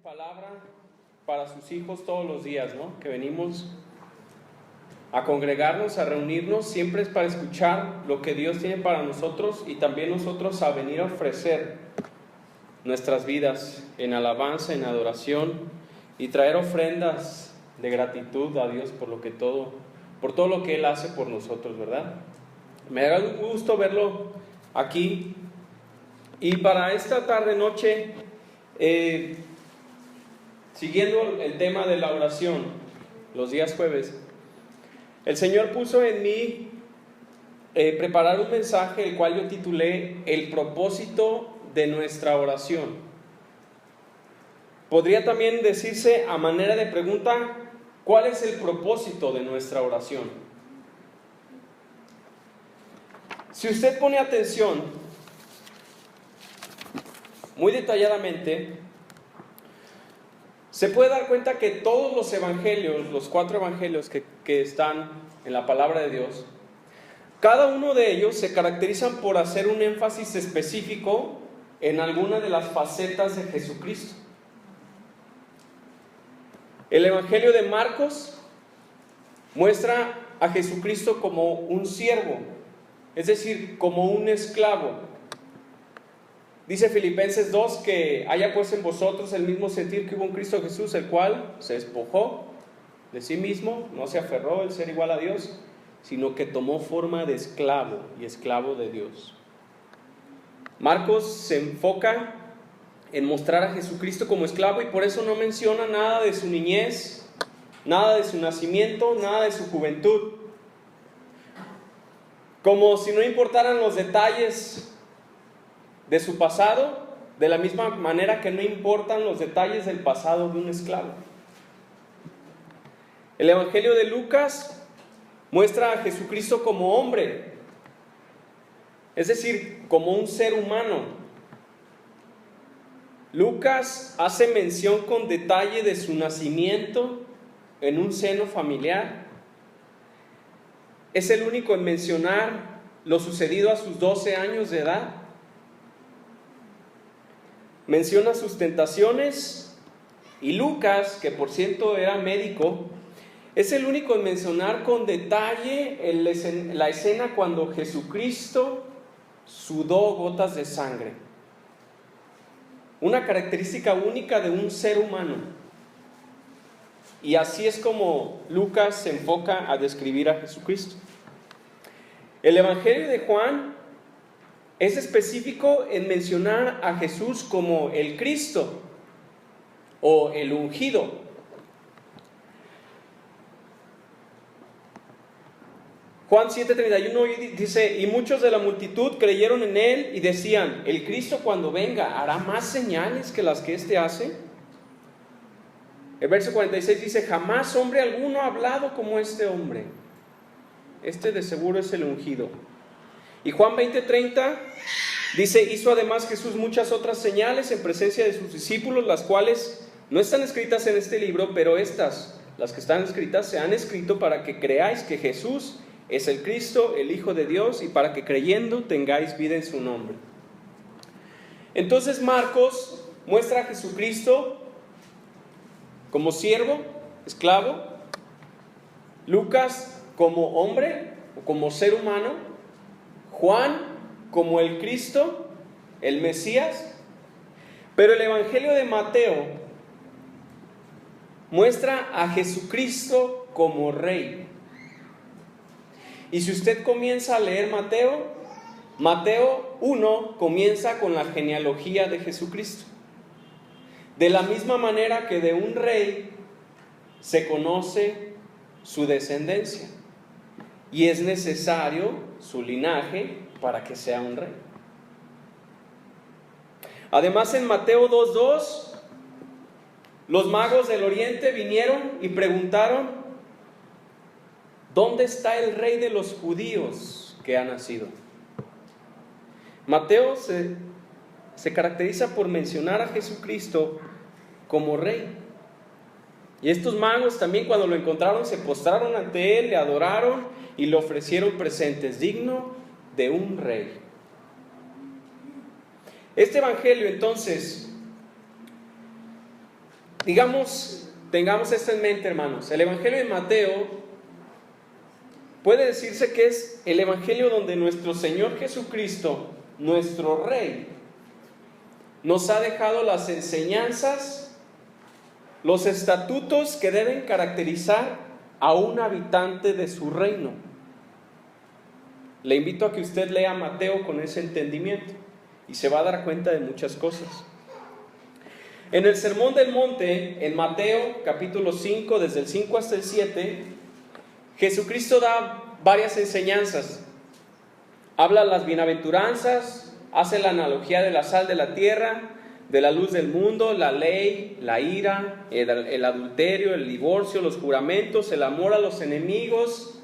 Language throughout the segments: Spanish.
Palabra para sus hijos todos los días, ¿no? Que venimos a congregarnos, a reunirnos, siempre es para escuchar lo que Dios tiene para nosotros y también nosotros a venir a ofrecer nuestras vidas en alabanza, en adoración y traer ofrendas de gratitud a Dios por todo lo que Él hace por nosotros, ¿verdad? Me da un gusto verlo aquí. Y para esta tarde noche, siguiendo el tema de la oración, los días jueves, el Señor puso en mí preparar un mensaje, el cual yo titulé El propósito de nuestra oración. Podría también decirse a manera de pregunta, ¿cuál es el propósito de nuestra oración? Si usted pone atención muy detalladamente, se puede dar cuenta que todos los evangelios, los 4 evangelios que están en la palabra de Dios, cada uno de ellos se caracterizan por hacer un énfasis específico en alguna de las facetas de Jesucristo. El evangelio de Marcos muestra a Jesucristo como un siervo, es decir, como un esclavo. Dice Filipenses 2 que haya pues en vosotros el mismo sentir que hubo en Cristo Jesús, el cual se despojó de sí mismo, no se aferró el ser igual a Dios, sino que tomó forma de esclavo y esclavo de Dios. Marcos se enfoca en mostrar a Jesucristo como esclavo y por eso no menciona nada de su niñez, nada de su nacimiento, nada de su juventud. Como si no importaran los detalles de su pasado, de la misma manera que no importan los detalles del pasado de un esclavo. El evangelio de Lucas muestra a Jesucristo como hombre, es decir, como un ser humano. Lucas hace mención con detalle de su nacimiento en un seno familiar. Es el único en mencionar lo sucedido a sus 12 años de edad. Menciona sus tentaciones y Lucas, que por cierto era médico, es el único en mencionar con detalle la escena cuando Jesucristo sudó gotas de sangre. Una característica única de un ser humano. Y así es como Lucas se enfoca a describir a Jesucristo. El evangelio de Juan es específico en mencionar a Jesús como el Cristo o el ungido. Juan 7:31 dice: y muchos de la multitud creyeron en él y decían, el Cristo cuando venga hará más señales que las que éste hace. El verso 46 dice: jamás hombre alguno ha hablado como este hombre. Este de seguro es el ungido. Y Juan 20:30 dice: hizo además Jesús muchas otras señales en presencia de sus discípulos, las cuales no están escritas en este libro, pero estas, las que están escritas, se han escrito para que creáis que Jesús es el Cristo, el Hijo de Dios, y para que creyendo tengáis vida en su nombre. Entonces Marcos muestra a Jesucristo como siervo, esclavo, Lucas como hombre o como ser humano, Juan como el Cristo, el Mesías, pero el evangelio de Mateo muestra a Jesucristo como rey. Y si usted comienza a leer Mateo 1 comienza con la genealogía de Jesucristo. De la misma manera que de un rey se conoce su descendencia y es necesario su linaje para que sea un rey. Además, en Mateo 2:2, los magos del oriente vinieron y preguntaron: ¿dónde está el rey de los judíos que ha nacido? Mateo se caracteriza por mencionar a Jesucristo como rey. Y estos magos también, cuando lo encontraron, se postraron ante él, le adoraron y le ofrecieron presentes, digno de un rey. Este evangelio entonces Tengamos esto en mente, hermanos. El Evangelio de Mateo puede decirse que es el Evangelio donde nuestro Señor Jesucristo, nuestro Rey, nos ha dejado las enseñanzas, los estatutos que deben caracterizar a un habitante de su reino. Le invito a que usted lea Mateo con ese entendimiento y se va a dar cuenta de muchas cosas. En el Sermón del Monte, en Mateo capítulo 5, desde el 5 hasta el 7, Jesucristo da varias enseñanzas. Habla las bienaventuranzas, hace la analogía de la sal de la tierra, de la luz del mundo, la ley, la ira, el adulterio, el divorcio, los juramentos, el amor a los enemigos,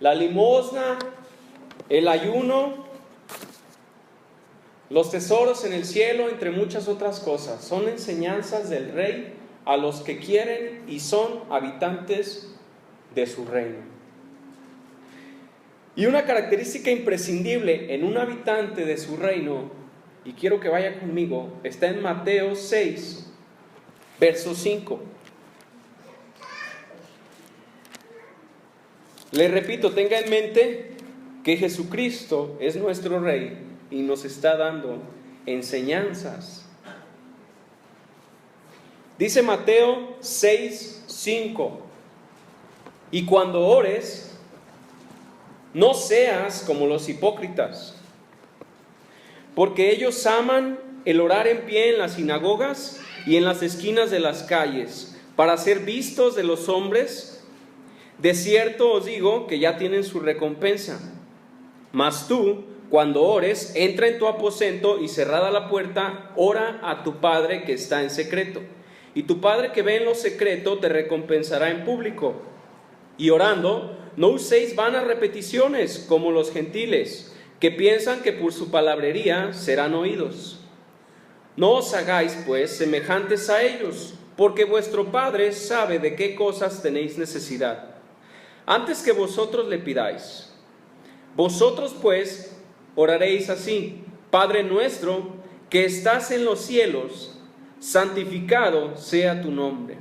la limosna, el ayuno, los tesoros en el cielo, entre muchas otras cosas. Son enseñanzas del Rey a los que quieren y son habitantes de su reino. Y una característica imprescindible en un habitante de su reino, y quiero que vaya conmigo, está en Mateo 6, verso 5. Le repito, tenga en mente que Jesucristo es nuestro Rey y nos está dando enseñanzas. Dice Mateo 6, 5: y cuando ores, no seas como los hipócritas, porque ellos aman el orar en pie en las sinagogas y en las esquinas de las calles, para ser vistos de los hombres. De cierto os digo que ya tienen su recompensa. Mas tú, cuando ores, entra en tu aposento y cerrada la puerta, ora a tu Padre que está en secreto. Y tu Padre que ve en lo secreto te recompensará en público. Y orando, no uséis vanas repeticiones como los gentiles, que piensan que por su palabrería serán oídos. No os hagáis, pues, semejantes a ellos, porque vuestro Padre sabe de qué cosas tenéis necesidad, antes que vosotros le pidáis. Vosotros, pues, oraréis así: Padre nuestro, que estás en los cielos, santificado sea tu nombre.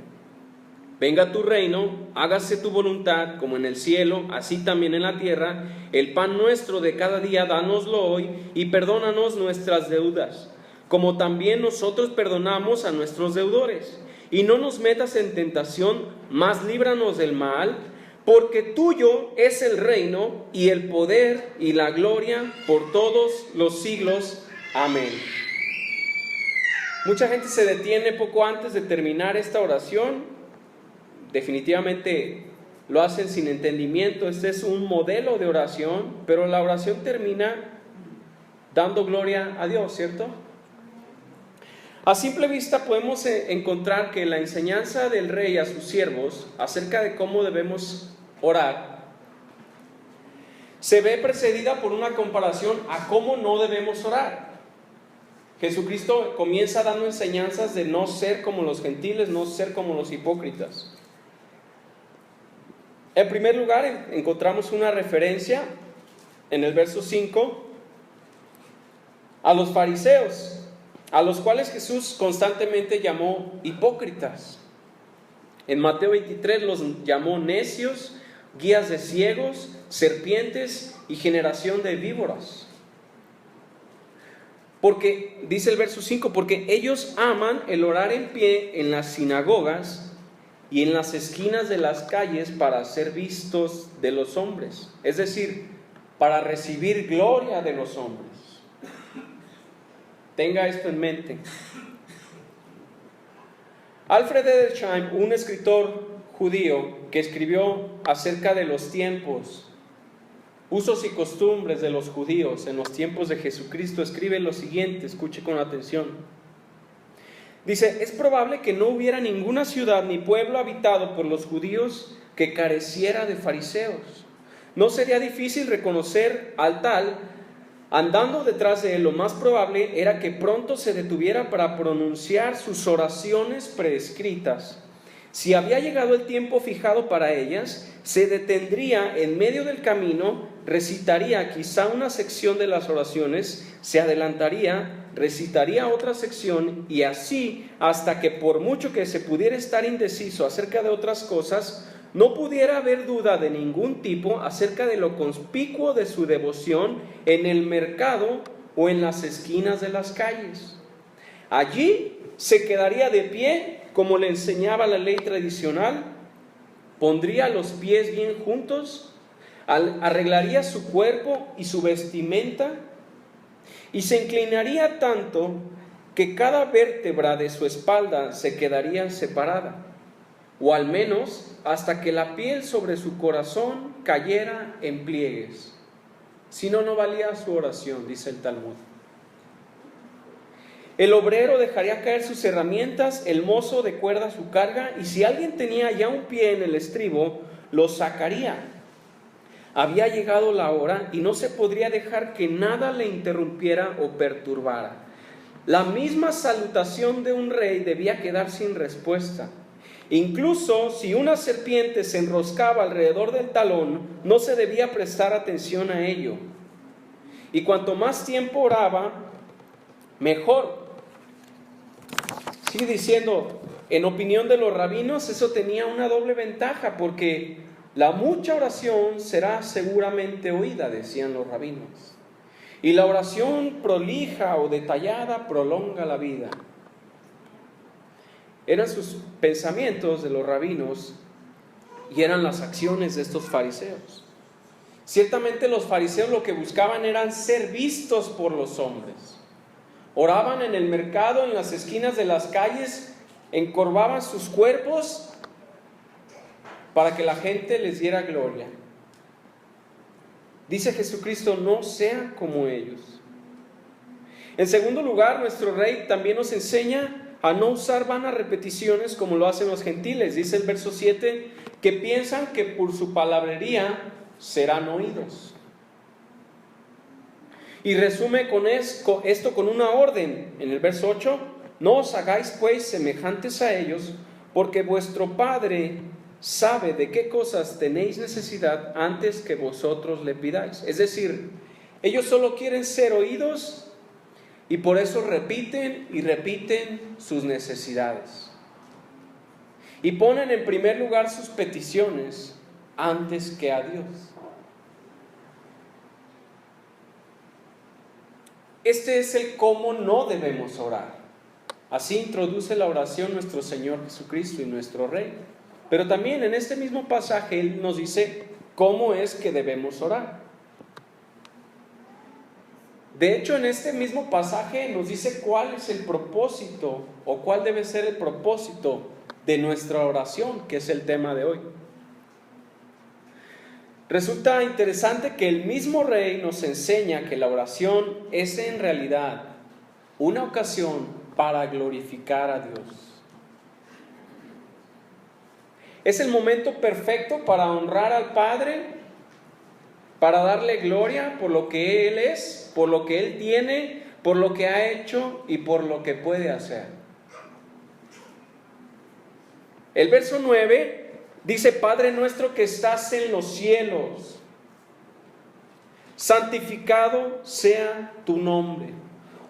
Venga tu reino, hágase tu voluntad, como en el cielo, así también en la tierra. El pan nuestro de cada día, dánoslo hoy, y perdónanos nuestras deudas, como también nosotros perdonamos a nuestros deudores. Y no nos metas en tentación, mas líbranos del mal, porque tuyo es el reino, y el poder, y la gloria, por todos los siglos. Amén. Mucha gente se detiene poco antes de terminar esta oración. Definitivamente lo hacen sin entendimiento. Este es un modelo de oración, pero la oración termina dando gloria a Dios, ¿cierto? A simple vista podemos encontrar que la enseñanza del Rey a sus siervos acerca de cómo debemos orar se ve precedida por una comparación a cómo no debemos orar. Jesucristo comienza dando enseñanzas de no ser como los gentiles, no ser como los hipócritas. En primer lugar, encontramos una referencia en el verso 5 a los fariseos, a los cuales Jesús constantemente llamó hipócritas. En Mateo 23 los llamó necios, guías de ciegos, serpientes y generación de víboras. Porque, dice el verso 5, porque ellos aman el orar en pie en las sinagogas y en las esquinas de las calles para ser vistos de los hombres, es decir, para recibir gloria de los hombres. Tenga esto en mente. Alfred Edersheim, un escritor judío que escribió acerca de los tiempos, usos y costumbres de los judíos en los tiempos de Jesucristo, escribe lo siguiente, escuche con atención. Dice: es probable que no hubiera ninguna ciudad ni pueblo habitado por los judíos que careciera de fariseos. No sería difícil reconocer al tal. Andando detrás de él, lo más probable era que pronto se detuviera para pronunciar sus oraciones prescritas. Si había llegado el tiempo fijado para ellas, se detendría en medio del camino, recitaría quizá una sección de las oraciones, se adelantaría, recitaría otra sección y así hasta que por mucho que se pudiera estar indeciso acerca de otras cosas, no pudiera haber duda de ningún tipo acerca de lo conspicuo de su devoción en el mercado o en las esquinas de las calles. Allí se quedaría de pie como le enseñaba la ley tradicional, pondría los pies bien juntos, arreglaría su cuerpo y su vestimenta y se inclinaría tanto que cada vértebra de su espalda se quedaría separada, o al menos hasta que la piel sobre su corazón cayera en pliegues. Si no, no valía su oración, dice el Talmud. El obrero dejaría caer sus herramientas, el mozo de cuerda su carga, y si alguien tenía ya un pie en el estribo, lo sacaría. Había llegado la hora y no se podría dejar que nada le interrumpiera o perturbara. La misma salutación de un rey debía quedar sin respuesta. Incluso si una serpiente se enroscaba alrededor del talón, no se debía prestar atención a ello. Y cuanto más tiempo oraba, mejor. Sigue diciendo, en opinión de los rabinos, eso tenía una doble ventaja, porque la mucha oración será seguramente oída, decían los rabinos. Y la oración prolija o detallada prolonga la vida. Eran sus pensamientos de los rabinos y eran las acciones de estos fariseos. Ciertamente los fariseos lo que buscaban eran ser vistos por los hombres. Oraban en el mercado, en las esquinas de las calles, encorvaban sus cuerpos para que la gente les diera gloria. Dice Jesucristo, no sean como ellos. En segundo lugar, nuestro Rey también nos enseña a no usar vanas repeticiones como lo hacen los gentiles. Dice el verso 7, que piensan que por su palabrería serán oídos. Y resume con esto con una orden. En el verso 8, no os hagáis pues semejantes a ellos, porque vuestro Padre sabe de qué cosas tenéis necesidad antes que vosotros le pidáis. Es decir, ellos solo quieren ser oídos y por eso repiten y repiten sus necesidades. Y ponen en primer lugar sus peticiones antes que a Dios. Este es el cómo no debemos orar. Así introduce la oración nuestro Señor Jesucristo y nuestro Rey. Pero también en este mismo pasaje Él nos dice cómo es que debemos orar. De hecho, en este mismo pasaje nos dice cuál es el propósito o cuál debe ser el propósito de nuestra oración, que es el tema de hoy. Resulta interesante que el mismo Rey nos enseña que la oración es en realidad una ocasión para glorificar a Dios. Es el momento perfecto para honrar al Padre, para darle gloria por lo que Él es, por lo que Él tiene, por lo que ha hecho y por lo que puede hacer. El verso 9 dice, Padre nuestro que estás en los cielos, santificado sea tu nombre.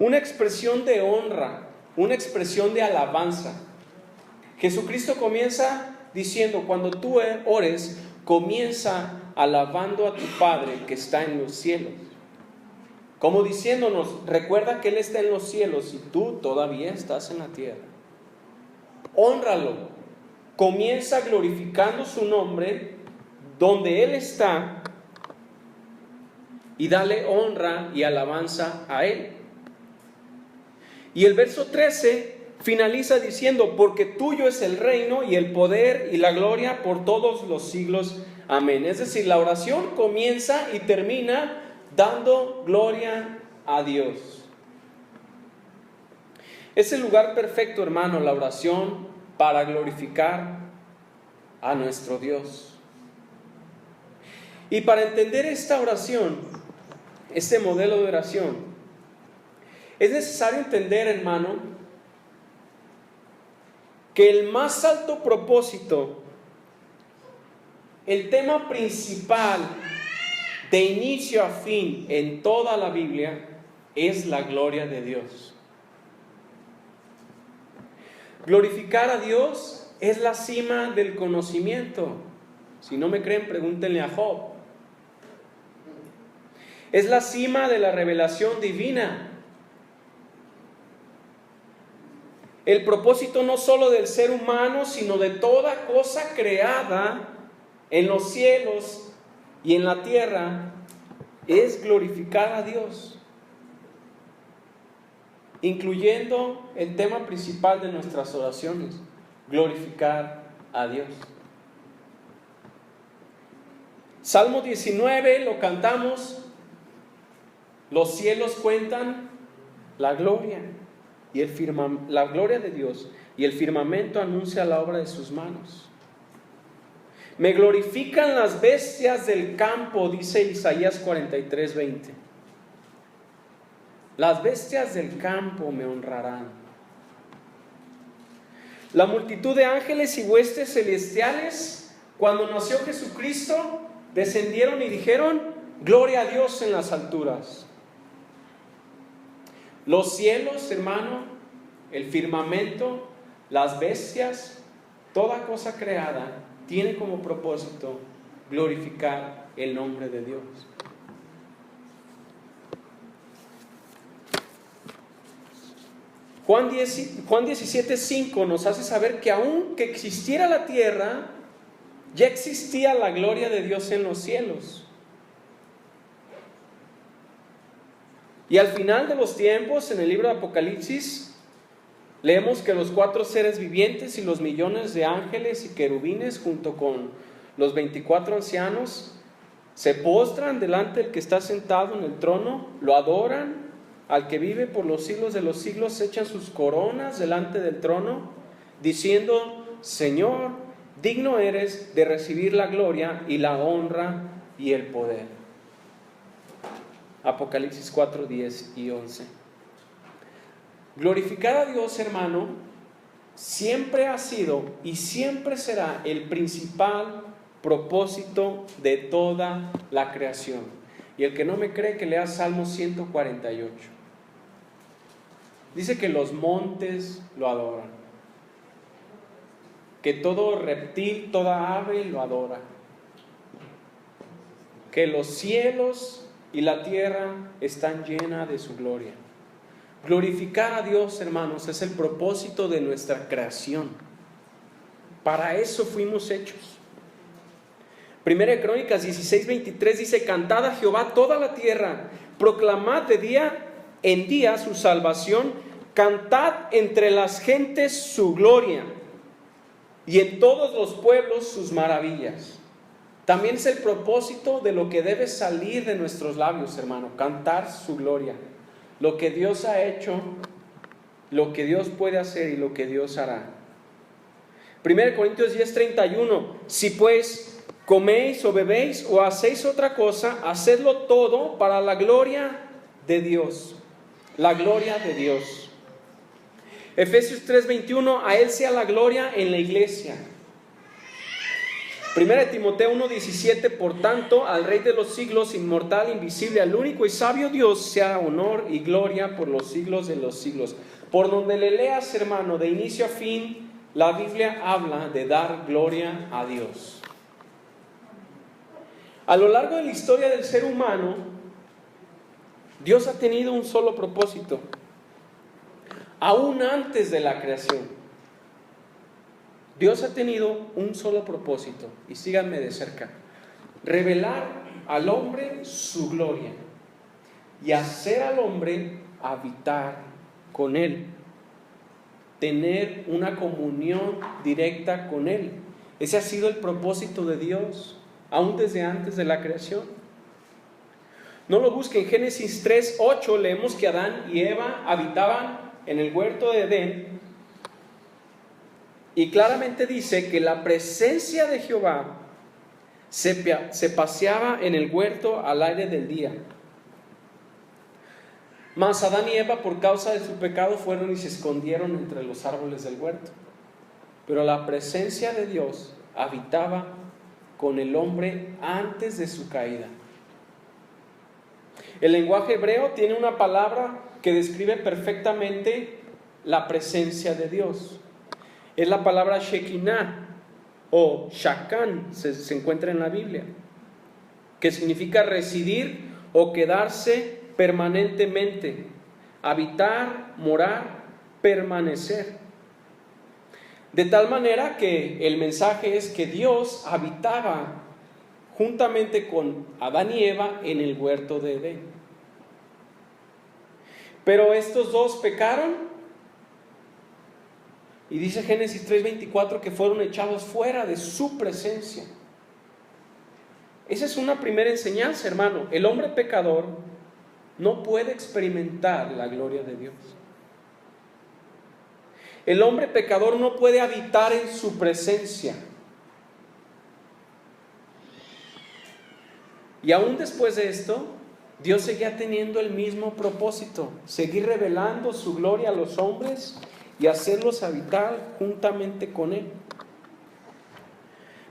Una expresión de honra, una expresión de alabanza. Jesucristo comienza diciendo, cuando tú ores, comienza alabando a tu Padre que está en los cielos. Como diciéndonos, recuerda que Él está en los cielos y tú todavía estás en la tierra. Hónralo. Comienza glorificando su nombre donde Él está y dale honra y alabanza a Él. Y el verso 13 finaliza diciendo, porque tuyo es el reino y el poder y la gloria por todos los siglos. Amén. Es decir, la oración comienza y termina dando gloria a Dios. Es el lugar perfecto, hermano, la oración para glorificar a nuestro Dios. Y para entender esta oración, este modelo de oración, es necesario entender, hermano, que el más alto propósito, el tema principal de inicio a fin en toda la Biblia es la gloria de Dios. Glorificar a Dios es la cima del conocimiento. Si no me creen, pregúntenle a Job. Es la cima de la revelación divina. El propósito no solo del ser humano, sino de toda cosa creada en los cielos y en la tierra, es glorificar a Dios, incluyendo el tema principal de nuestras oraciones, glorificar a Dios. Salmo 19 lo cantamos, los cielos cuentan la gloria y la gloria de Dios, y el firmamento anuncia la obra de sus manos. Me glorifican las bestias del campo, dice Isaías 43:20. Las bestias del campo me honrarán. La multitud de ángeles y huestes celestiales, cuando nació Jesucristo, descendieron y dijeron: gloria a Dios en las alturas. Los cielos, hermano, el firmamento, las bestias, toda cosa creada, tiene como propósito glorificar el nombre de Dios. Juan 17:5 nos hace saber que aunque existiera la tierra, ya existía la gloria de Dios en los cielos. Y al final de los tiempos, en el libro de Apocalipsis, leemos que los 4 seres vivientes y los millones de ángeles y querubines, junto con los 24 ancianos, se postran delante del que está sentado en el trono, lo adoran, al que vive por los siglos de los siglos, echan sus coronas delante del trono, diciendo: Señor, digno eres de recibir la gloria y la honra y el poder. Apocalipsis 4, 10 y 11. Glorificar a Dios, hermano, siempre ha sido y siempre será el principal propósito de toda la creación. Y el que no me cree, que lea Salmo 148. Dice que los montes lo adoran, que todo reptil, toda ave lo adora, que los cielos y la tierra están llenas de su gloria. Glorificar a Dios, hermanos, es el propósito de nuestra creación. Para eso fuimos hechos. Primera de Crónicas 16:23 dice: cantad a Jehová toda la tierra, proclamad de día en día su salvación, cantad entre las gentes su gloria y en todos los pueblos sus maravillas. También es el propósito de lo que debe salir de nuestros labios, hermano: cantar su gloria, lo que Dios ha hecho, lo que Dios puede hacer y lo que Dios hará. 1 Corintios 10:31: si pues coméis o bebéis o hacéis otra cosa, hacedlo todo para la gloria de Dios. La gloria de Dios. Efesios 3:21: a Él sea la gloria en la iglesia. 1 Timoteo 1:17: por tanto, al Rey de los siglos, inmortal, invisible, al único y sabio Dios, sea honor y gloria por los siglos de los siglos. Por donde le leas, hermano, de inicio a fin, la Biblia habla de dar gloria a Dios. A lo largo de la historia del ser humano, Dios ha tenido un solo propósito, aún antes de la creación. Dios ha tenido un solo propósito, y síganme de cerca: revelar al hombre su gloria y hacer al hombre habitar con Él, tener una comunión directa con Él. Ese ha sido el propósito de Dios, aún desde antes de la creación. No lo busquen. En Génesis 3:8 leemos que Adán y Eva habitaban en el huerto de Edén. Y claramente dice que la presencia de Jehová se paseaba en el huerto al aire del día. Mas Adán y Eva, por causa de su pecado, fueron y se escondieron entre los árboles del huerto. Pero la presencia de Dios habitaba con el hombre antes de su caída. El lenguaje hebreo tiene una palabra que describe perfectamente la presencia de Dios. Es la palabra Shekinah o Shakan, se encuentra en la Biblia, que significa residir o quedarse permanentemente, habitar, morar, permanecer. De tal manera que el mensaje es que Dios habitaba juntamente con Adán y Eva en el huerto de Edén. Pero estos dos pecaron y dice Génesis 3:24 que fueron echados fuera de su presencia. Esa es una primera enseñanza, hermano. El hombre pecador no puede experimentar la gloria de Dios. El hombre pecador no puede habitar en su presencia. Y aún después de esto, Dios seguía teniendo el mismo propósito: seguir revelando su gloria a los hombres y hacerlos habitar juntamente con Él.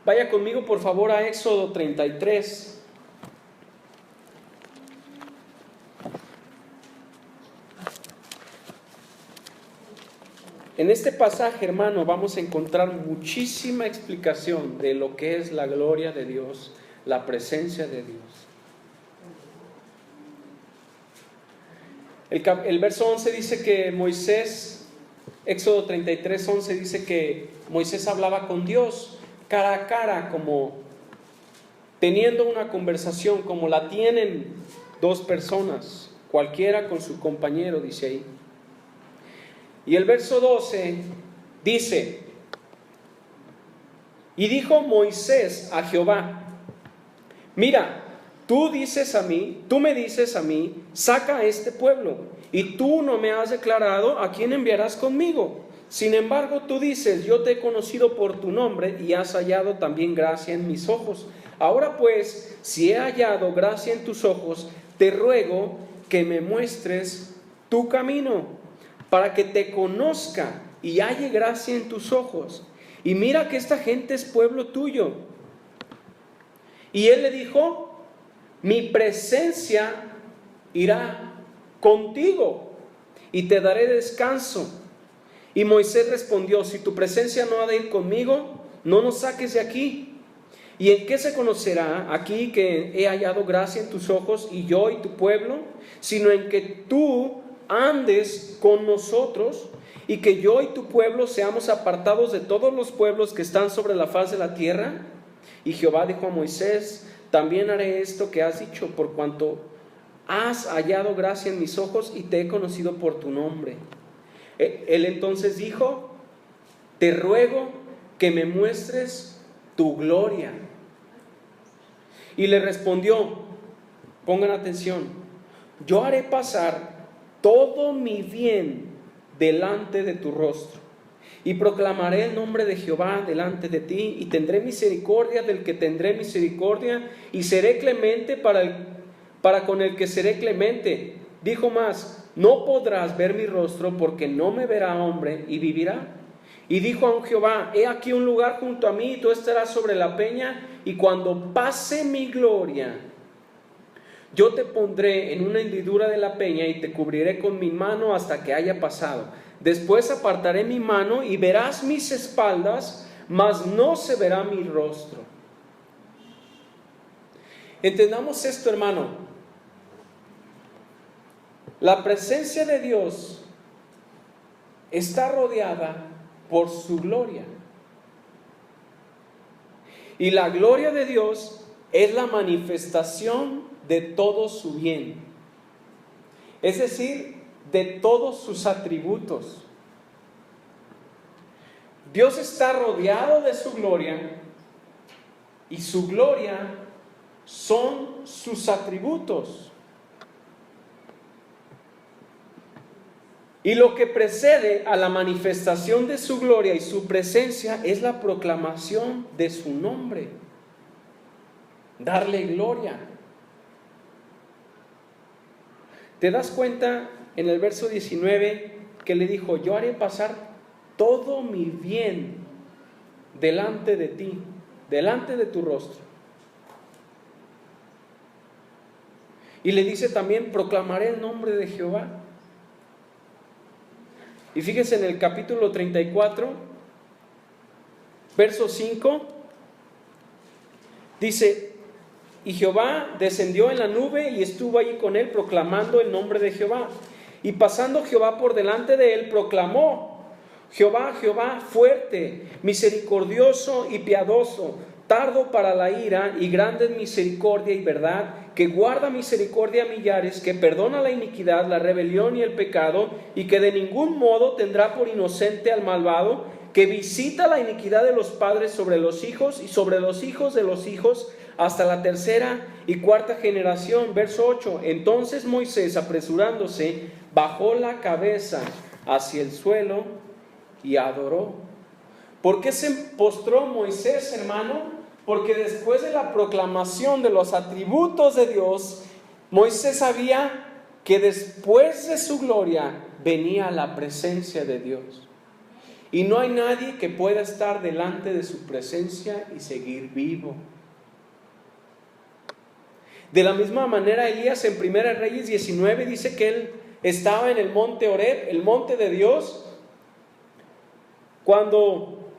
Vaya conmigo por favor a Éxodo 33. En este pasaje, hermano, vamos a encontrar muchísima explicación de lo que es la gloria de Dios, la presencia de Dios. El verso 11 dice que Moisés, Éxodo 33, 11 dice que Moisés hablaba con Dios cara a cara, como teniendo una conversación, como la tienen dos personas, cualquiera con su compañero, dice ahí. Y el verso 12 dice: y dijo Moisés a Jehová: mira, tú me dices a mí, saca a este pueblo, y tú no me has declarado a quién enviarás conmigo. Sin embargo, tú dices: yo te he conocido por tu nombre, y has hallado también gracia en mis ojos. Ahora pues, si he hallado gracia en tus ojos, te ruego que me muestres tu camino, para que te conozca y halle gracia en tus ojos. Y mira que esta gente es pueblo tuyo. Y él le dijo: mi presencia irá contigo y te daré descanso. Y Moisés respondió: si tu presencia no ha de ir conmigo, no nos saques de aquí. ¿Y en qué se conocerá aquí que he hallado gracia en tus ojos, y yo y tu pueblo? Sino en que tú andes con nosotros, y que yo y tu pueblo seamos apartados de todos los pueblos que están sobre la faz de la tierra. Y Jehová dijo a Moisés: también haré esto que has dicho, por cuanto has hallado gracia en mis ojos y te he conocido por tu nombre. Él entonces dijo: te ruego que me muestres tu gloria. Y le respondió, pongan atención: yo haré pasar todo mi bien delante de tu rostro, y proclamaré el nombre de Jehová delante de ti, y tendré misericordia del que tendré misericordia, y seré clemente para con el que seré clemente. Dijo más: no podrás ver mi rostro, porque no me verá hombre y vivirá. Y dijo a Jehová: he aquí un lugar junto a mí, y tú estarás sobre la peña, y cuando pase mi gloria, yo te pondré en una hendidura de la peña y te cubriré con mi mano hasta que haya pasado. Después apartaré mi mano y verás mis espaldas, mas no se verá mi rostro. Entendamos esto, hermano. La presencia de Dios está rodeada por su gloria. Y la gloria de Dios es la manifestación de todo su bien, es decir, de todos sus atributos. Dios está rodeado de su gloria, y su gloria son sus atributos. Y lo que precede a la manifestación de su gloria y su presencia es la proclamación de su nombre, darle gloria. ¿Te das cuenta en el verso 19 que le dijo: yo haré pasar todo mi bien delante de ti, delante de tu rostro? Y le dice también: proclamaré el nombre de Jehová. Y fíjese en el capítulo 34, verso 5, dice: y Jehová descendió en la nube y estuvo allí con él, proclamando el nombre de Jehová. Y pasando Jehová por delante de él, proclamó: Jehová, Jehová, fuerte, misericordioso y piadoso, tardo para la ira y grande en misericordia y verdad, que guarda misericordia a millares, que perdona la iniquidad, la rebelión y el pecado, y que de ningún modo tendrá por inocente al malvado, que visita la iniquidad de los padres sobre los hijos y sobre los hijos de los hijos, hasta la tercera y cuarta generación. Verso 8, entonces Moisés, apresurándose, bajó la cabeza hacia el suelo y adoró. ¿Por qué se postró Moisés, hermano? Porque después de la proclamación de los atributos de Dios, Moisés sabía que después de su gloria venía la presencia de Dios. Y no hay nadie que pueda estar delante de su presencia y seguir vivo. De la misma manera, Elías en 1 Reyes 19 dice que él estaba en el monte Horeb, el monte de Dios, cuando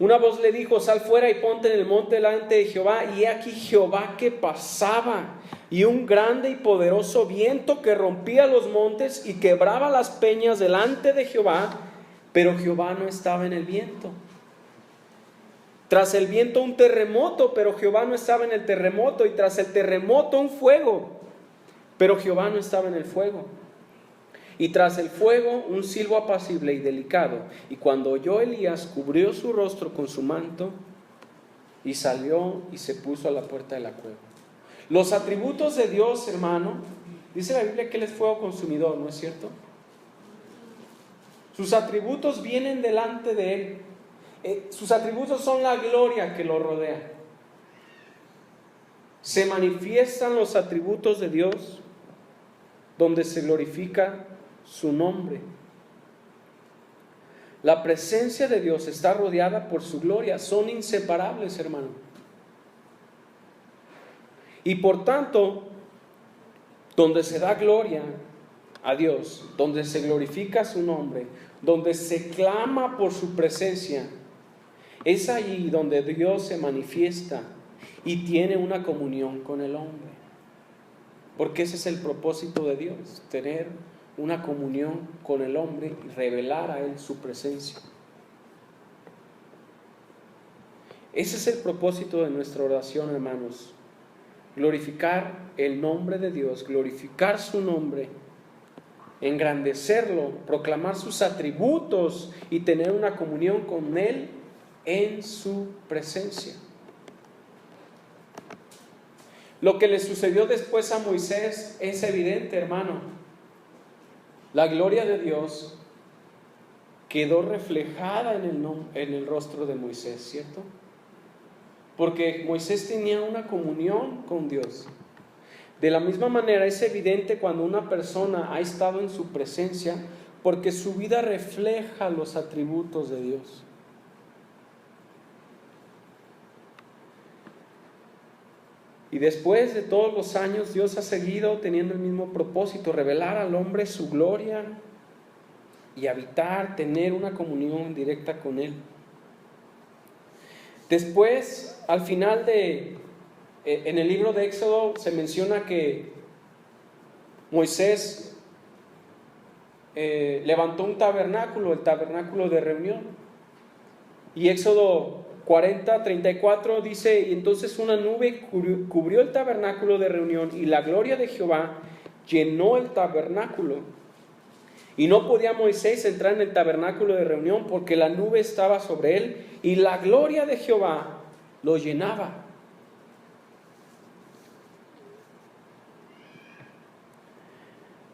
una voz le dijo: sal fuera y ponte en el monte delante de Jehová. Y he aquí Jehová que pasaba, y un grande y poderoso viento que rompía los montes y quebraba las peñas delante de Jehová, pero Jehová no estaba en el viento. Tras el viento un terremoto, pero Jehová no estaba en el terremoto. Y tras el terremoto un fuego, pero Jehová no estaba en el fuego. Y tras el fuego un silbo apacible y delicado. Y cuando oyó Elías, cubrió su rostro con su manto y salió y se puso a la puerta de la cueva. Los atributos de Dios, hermano, dice la Biblia que Él es fuego consumidor, ¿no es cierto? Sus atributos vienen delante de Él. Sus atributos son la gloria que lo rodea. Se manifiestan los atributos de Dios donde se glorifica su nombre. La presencia de Dios está rodeada por su gloria. Son inseparables, hermano. Y por tanto, donde se da gloria a Dios, donde se glorifica su nombre, donde se clama por su presencia, es allí donde Dios se manifiesta y tiene una comunión con el hombre. Porque ese es el propósito de Dios, tener una comunión con el hombre y revelar a él su presencia. Ese es el propósito de nuestra oración, hermanos. Glorificar el nombre de Dios, glorificar su nombre, engrandecerlo, proclamar sus atributos y tener una comunión con él en su presencia. Lo que le sucedió después a Moisés es evidente, hermano. La gloria de Dios quedó reflejada en el rostro de Moisés, ¿cierto? Porque Moisés tenía una comunión con Dios. De la misma manera es evidente cuando una persona ha estado en su presencia, porque su vida refleja los atributos de Dios. Y después de todos los años, Dios ha seguido teniendo el mismo propósito: revelar al hombre su gloria y habitar, tener una comunión directa con Él. Después, al final en el libro de Éxodo se menciona que Moisés levantó un tabernáculo, el tabernáculo de reunión. Y Éxodo 40:34 dice: y entonces una nube cubrió el tabernáculo de reunión, y la gloria de Jehová llenó el tabernáculo. Y no podía Moisés entrar en el tabernáculo de reunión porque la nube estaba sobre él, y la gloria de Jehová lo llenaba.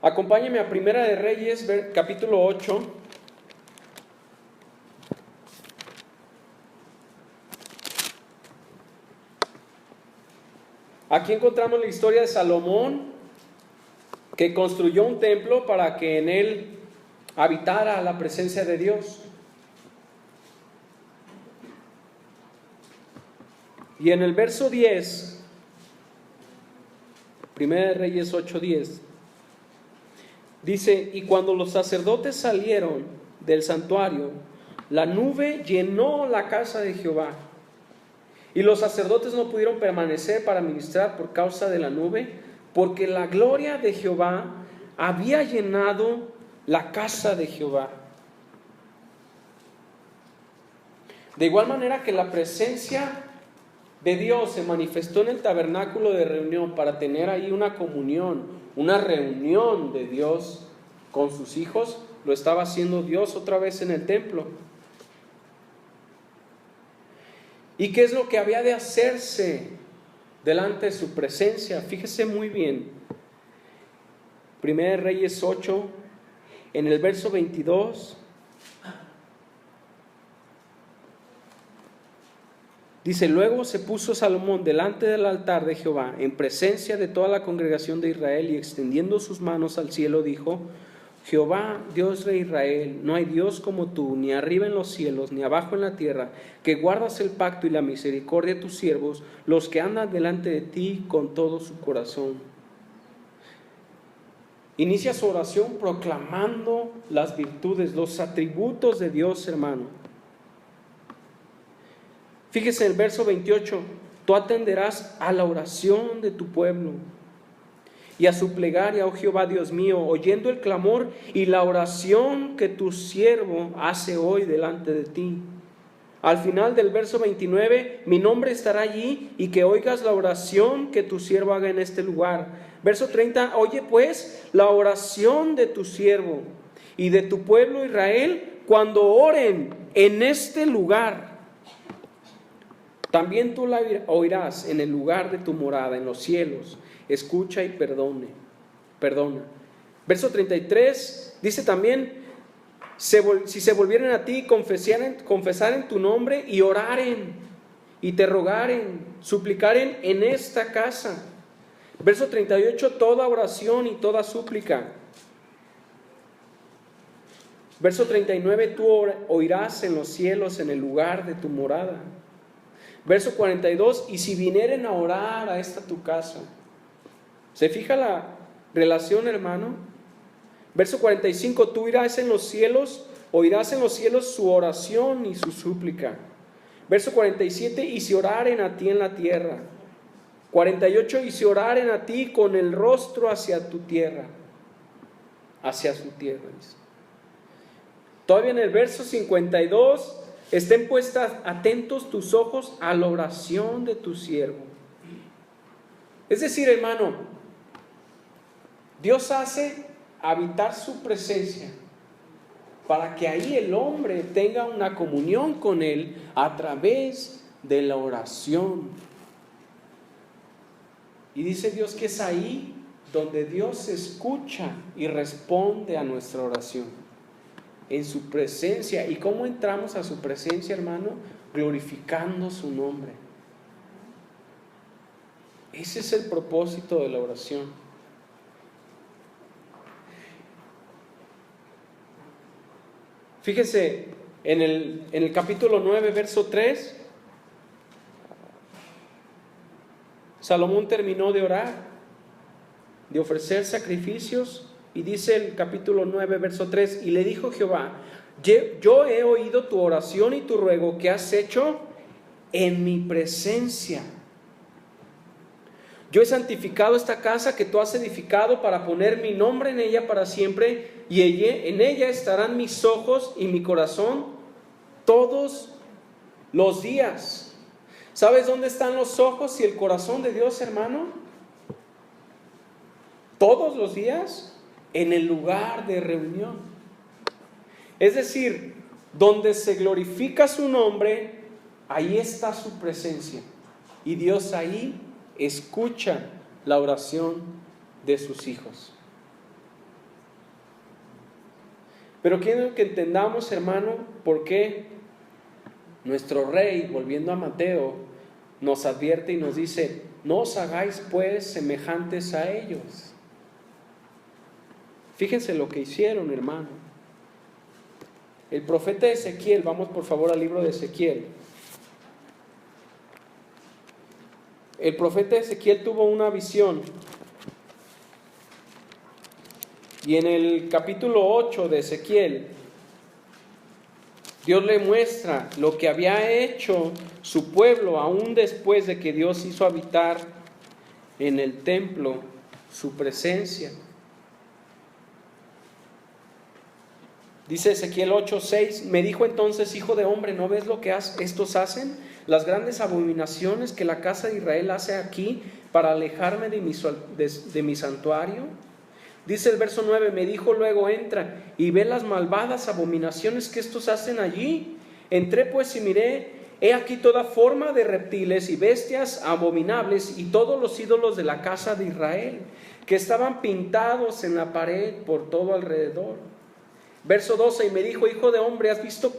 Acompáñeme a Primera de Reyes, capítulo 8. Aquí encontramos la historia de Salomón, que construyó un templo para que en él habitara la presencia de Dios. Y en el verso 10, Primera de Reyes 8:10, dice: y cuando los sacerdotes salieron del santuario, la nube llenó la casa de Jehová. Y los sacerdotes no pudieron permanecer para ministrar por causa de la nube, porque la gloria de Jehová había llenado la casa de Jehová. De igual manera que la presencia de Dios se manifestó en el tabernáculo de reunión para tener ahí una comunión, una reunión de Dios con sus hijos, lo estaba haciendo Dios otra vez en el templo. ¿Y qué es lo que había de hacerse delante de su presencia? Fíjese muy bien. 1 Reyes 8, en el verso 22, dice: luego se puso Salomón delante del altar de Jehová, en presencia de toda la congregación de Israel, y extendiendo sus manos al cielo, dijo: Jehová, Dios de Israel, no hay Dios como tú, ni arriba en los cielos, ni abajo en la tierra, que guardas el pacto y la misericordia de tus siervos, los que andan delante de ti con todo su corazón. Inicia su oración proclamando las virtudes, los atributos de Dios, hermano. Fíjese en el verso 28, tú atenderás a la oración de tu pueblo y a su plegaria, oh Jehová Dios mío, oyendo el clamor y la oración que tu siervo hace hoy delante de ti. Al final del verso 29, mi nombre estará allí, y que oigas la oración que tu siervo haga en este lugar. Verso 30, oye pues la oración de tu siervo y de tu pueblo Israel cuando oren en este lugar. También tú la oirás en el lugar de tu morada, en los cielos. Escucha y perdona. Verso 33 dice también: si se volvieren a ti, confesaren tu nombre y oraren y te rogaren, suplicaren en esta casa. Verso 38, toda oración y toda súplica. Verso 39, tú oirás en los cielos, en el lugar de tu morada. Verso 42, y si vinieren a orar a esta tu casa. ¿Se fija la relación, hermano? Verso 45, tú oirás en los cielos su oración y su súplica. Verso 47, y si oraren a ti en la tierra. 48, y si oraren a ti con el rostro hacia tu tierra. Hacia su tierra. Todavía en el verso 52, estén puestas atentos tus ojos a la oración de tu siervo. Es decir, hermano, Dios hace habitar su presencia para que ahí el hombre tenga una comunión con Él a través de la oración. Y dice Dios que es ahí donde Dios escucha y responde a nuestra oración, en su presencia. ¿Y cómo entramos a su presencia, hermano? Glorificando su nombre. Ese es el propósito de la oración. Fíjese en el capítulo 9, verso 3, Salomón terminó de orar, de ofrecer sacrificios, y dice el capítulo 9, verso 3, y le dijo Jehová: yo he oído tu oración y tu ruego que has hecho en mi presencia. Yo he santificado esta casa que tú has edificado para poner mi nombre en ella para siempre, y en ella estarán mis ojos y mi corazón todos los días. ¿Sabes dónde están los ojos y el corazón de Dios, hermano? Todos los días en el lugar de reunión. Es decir, donde se glorifica su nombre, ahí está su presencia. Y Dios ahí escucha la oración de sus hijos. Pero quiero que entendamos, hermano, por qué nuestro Rey, volviendo a Mateo, nos advierte y nos dice: no os hagáis pues semejantes a ellos. Fíjense lo que hicieron, hermano. El profeta Ezequiel, vamos por favor al libro de Ezequiel. El profeta Ezequiel tuvo una visión, y en el capítulo 8 de Ezequiel, Dios le muestra lo que había hecho su pueblo aún después de que Dios hizo habitar en el templo su presencia. Dice Ezequiel 8:6, me dijo entonces, hijo de hombre, ¿no ves lo que estos hacen? Las grandes abominaciones que la casa de Israel hace aquí para alejarme de mi santuario. Dice el verso 9, me dijo luego, entra y ve las malvadas abominaciones que estos hacen allí. Entré pues y miré, he aquí toda forma de reptiles y bestias abominables y todos los ídolos de la casa de Israel, que estaban pintados en la pared por todo alrededor. Verso 12, y me dijo, hijo de hombre, ¿has visto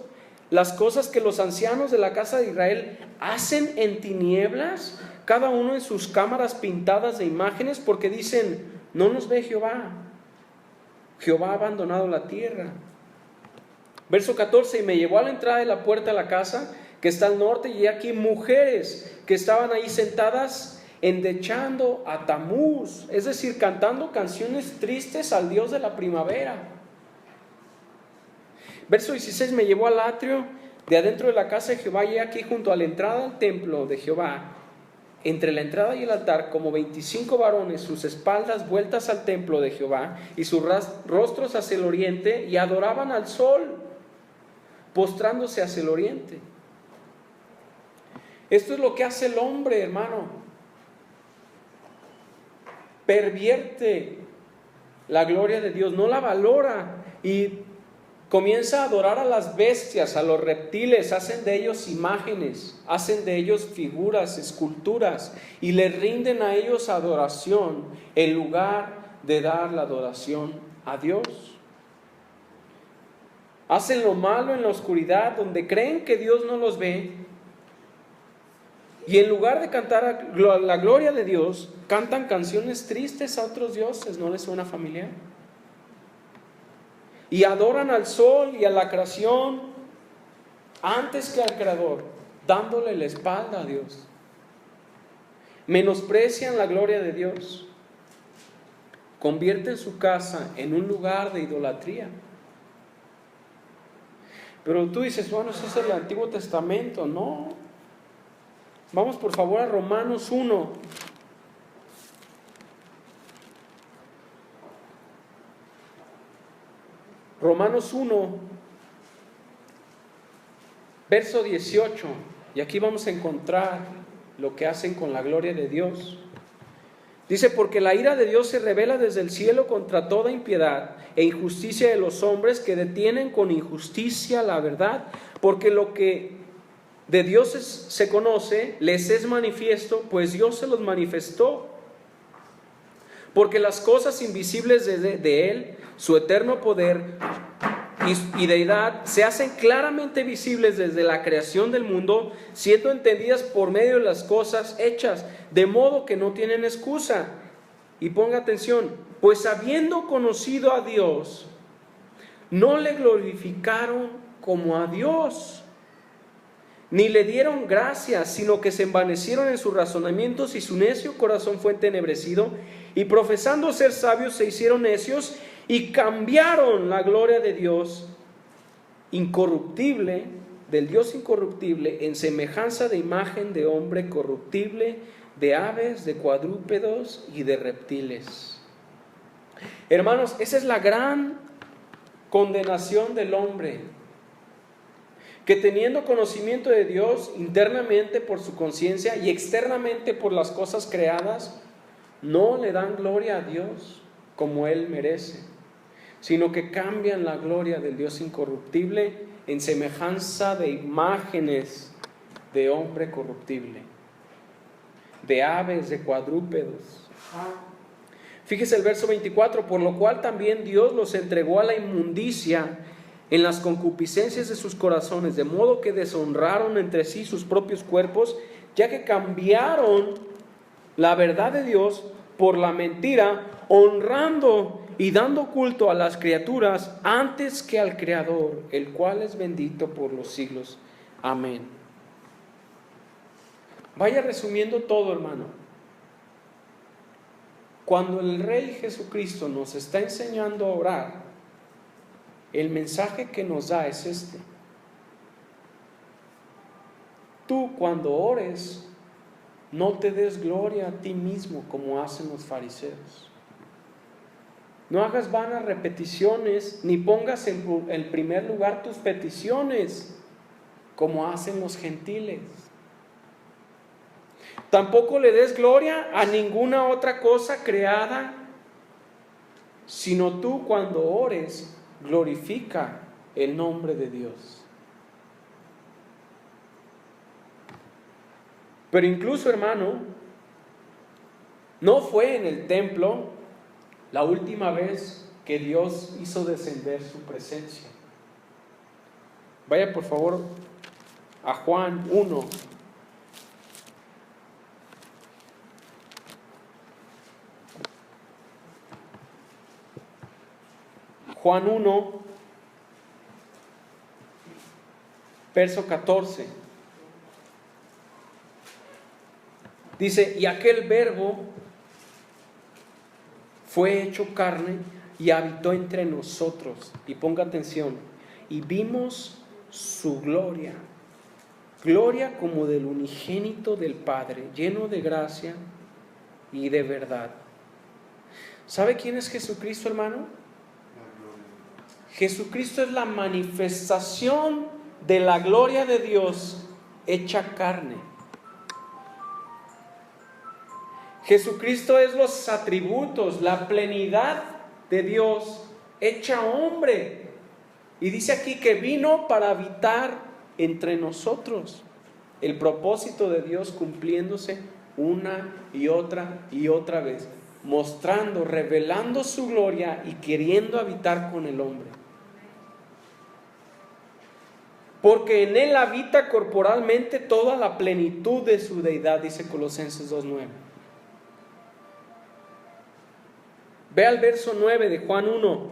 las cosas que los ancianos de la casa de Israel hacen en tinieblas? Cada uno en sus cámaras pintadas de imágenes, porque dicen, no nos ve Jehová. Jehová ha abandonado la tierra. Verso 14, y me llevó a la entrada de la puerta de la casa, que está al norte, y aquí mujeres que estaban ahí sentadas endechando a Tamuz, es decir, cantando canciones tristes al Dios de la primavera. Verso 16, me llevó al atrio de adentro de la casa de Jehová, y aquí junto a la entrada al templo de Jehová, entre la entrada y el altar, como 25 varones, sus espaldas vueltas al templo de Jehová y sus rostros hacia el oriente, y adoraban al sol, postrándose hacia el oriente. Esto es lo que hace el hombre, hermano. Pervierte la gloria de Dios, no la valora y comienza a adorar a las bestias, a los reptiles, hacen de ellos imágenes, hacen de ellos figuras, esculturas, y le rinden a ellos adoración en lugar de dar la adoración a Dios. Hacen lo malo en la oscuridad, donde creen que Dios no los ve, y en lugar de cantar la gloria de Dios, cantan canciones tristes a otros dioses. ¿No les suena familiar? Y adoran al sol y a la creación antes que al Creador, dándole la espalda a Dios. Menosprecian la gloria de Dios. Convierten su casa en un lugar de idolatría. Pero tú dices, bueno, eso es el Antiguo Testamento. No. Vamos por favor a Romanos 1. Romanos 1, verso 18, y aquí vamos a encontrar lo que hacen con la gloria de Dios. Dice, porque la ira de Dios se revela desde el cielo contra toda impiedad e injusticia de los hombres que detienen con injusticia la verdad, porque lo que de Dios se conoce les es manifiesto, pues Dios se los manifestó. Porque las cosas invisibles de Él, su eterno poder y deidad, se hacen claramente visibles desde la creación del mundo, siendo entendidas por medio de las cosas hechas, de modo que no tienen excusa. Y ponga atención, pues habiendo conocido a Dios, no le glorificaron como a Dios, ni le dieron gracias, sino que se envanecieron en sus razonamientos y su necio corazón fue entenebrecido, y profesando ser sabios se hicieron necios y cambiaron la gloria de Dios incorruptible, del Dios incorruptible, en semejanza de imagen de hombre corruptible, de aves, de cuadrúpedos y de reptiles. Hermanos, esa es la gran condenación del hombre, que teniendo conocimiento de Dios internamente por su conciencia y externamente por las cosas creadas, no le dan gloria a Dios como Él merece, sino que cambian la gloria del Dios incorruptible en semejanza de imágenes de hombre corruptible, de aves, de cuadrúpedos. Fíjese el verso 24, por lo cual también Dios los entregó a la inmundicia en las concupiscencias de sus corazones, de modo que deshonraron entre sí sus propios cuerpos, ya que cambiaron la verdad de Dios por la mentira, honrando y dando culto a las criaturas antes que al Creador, el cual es bendito por los siglos. Amén. Vaya resumiendo todo, hermano. Cuando el Rey Jesucristo nos está enseñando a orar, el mensaje que nos da es este: tú cuando ores, no te des gloria a ti mismo como hacen los fariseos. No hagas vanas repeticiones, ni pongas en primer lugar tus peticiones, como hacen los gentiles. Tampoco le des gloria a ninguna otra cosa creada, sino tú cuando ores, glorifica el nombre de Dios. Pero incluso, hermano, no fue en el templo la última vez que Dios hizo descender su presencia. Vaya por favor a Juan 1. Juan 1, verso 14. Dice, y aquel verbo fue hecho carne y habitó entre nosotros. Y ponga atención, y vimos su gloria, gloria como del unigénito del Padre, lleno de gracia y de verdad. ¿Sabe quién es Jesucristo, hermano? Jesucristo es la manifestación de la gloria de Dios hecha carne. Jesucristo es los atributos, la plenidad de Dios hecha hombre. Y dice aquí que vino para habitar entre nosotros. El propósito de Dios cumpliéndose una y otra vez, mostrando, revelando su gloria y queriendo habitar con el hombre. Porque en Él habita corporalmente toda la plenitud de su deidad, dice Colosenses 2:9. Ve al verso 9 de Juan 1.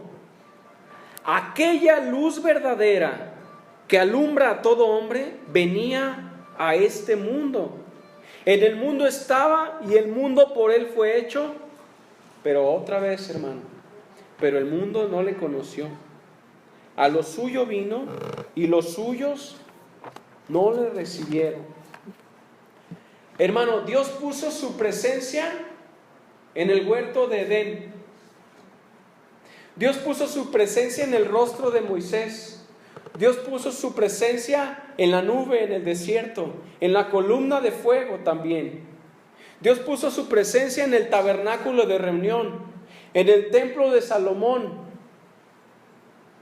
Aquella luz verdadera que alumbra a todo hombre venía a este mundo. En el mundo estaba y el mundo por Él fue hecho. Pero otra vez, hermano, pero el mundo no le conoció. A lo suyo vino y los suyos no le recibieron. Hermano, Dios puso su presencia en el huerto de Edén. Dios puso su presencia en el rostro de Moisés. Dios puso su presencia en la nube, en el desierto, en la columna de fuego también. Dios puso su presencia en el tabernáculo de reunión, en el templo de Salomón,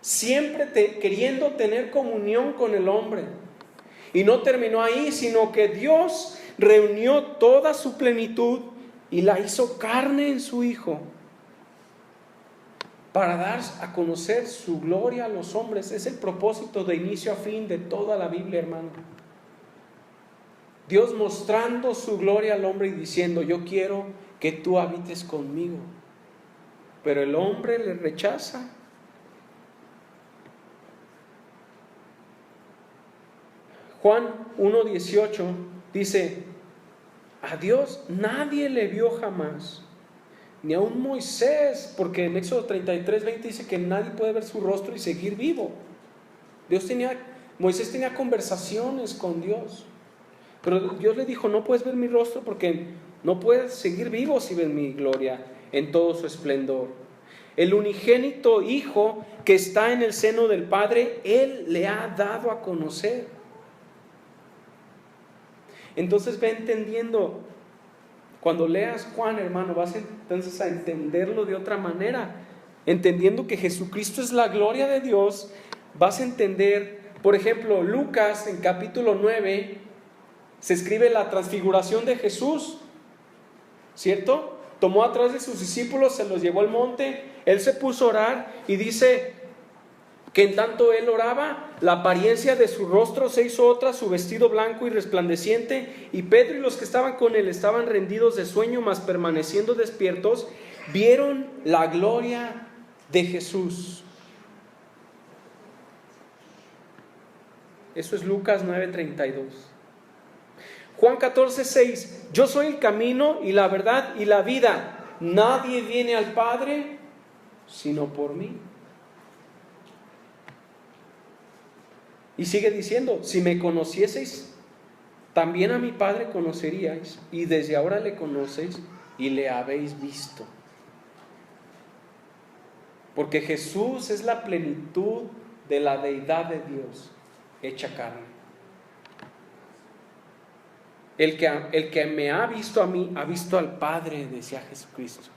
siempre queriendo tener comunión con el hombre. Y no terminó ahí, sino que Dios reunió toda su plenitud y la hizo carne en su Hijo, para dar a conocer su gloria a los hombres. Es el propósito de inicio a fin de toda la Biblia, hermano. Dios mostrando su gloria al hombre y diciendo, yo quiero que tú habites conmigo. Pero el hombre le rechaza. Juan 1:18 dice, a Dios nadie le vio jamás, ni aun Moisés, porque en Éxodo 33:20 dice que nadie puede ver su rostro y seguir vivo. Moisés tenía conversaciones con Dios, pero Dios le dijo, no puedes ver mi rostro porque no puedes seguir vivo si ves mi gloria en todo su esplendor. El unigénito Hijo que está en el seno del Padre, Él le ha dado a conocer. Entonces ve entendiendo. Cuando leas Juan, hermano, vas entonces a entenderlo de otra manera. Entendiendo que Jesucristo es la gloria de Dios, vas a entender, por ejemplo, Lucas en capítulo 9, se escribe la transfiguración de Jesús, ¿cierto? Tomó atrás de sus discípulos, se los llevó al monte, Él se puso a orar y dice que en tanto Él oraba, la apariencia de su rostro se hizo otra, su vestido blanco y resplandeciente, y Pedro y los que estaban con Él estaban rendidos de sueño, mas permaneciendo despiertos, vieron la gloria de Jesús. Eso es Lucas 9:32. Juan 14:6, yo soy el camino y la verdad y la vida. Nadie viene al Padre sino por mí. Y sigue diciendo, si me conocieseis, también a mi Padre conoceríais, y desde ahora le conocéis y le habéis visto. Porque Jesús es la plenitud de la deidad de Dios hecha carne. El que me ha visto a mí, ha visto al Padre, decía Jesucristo.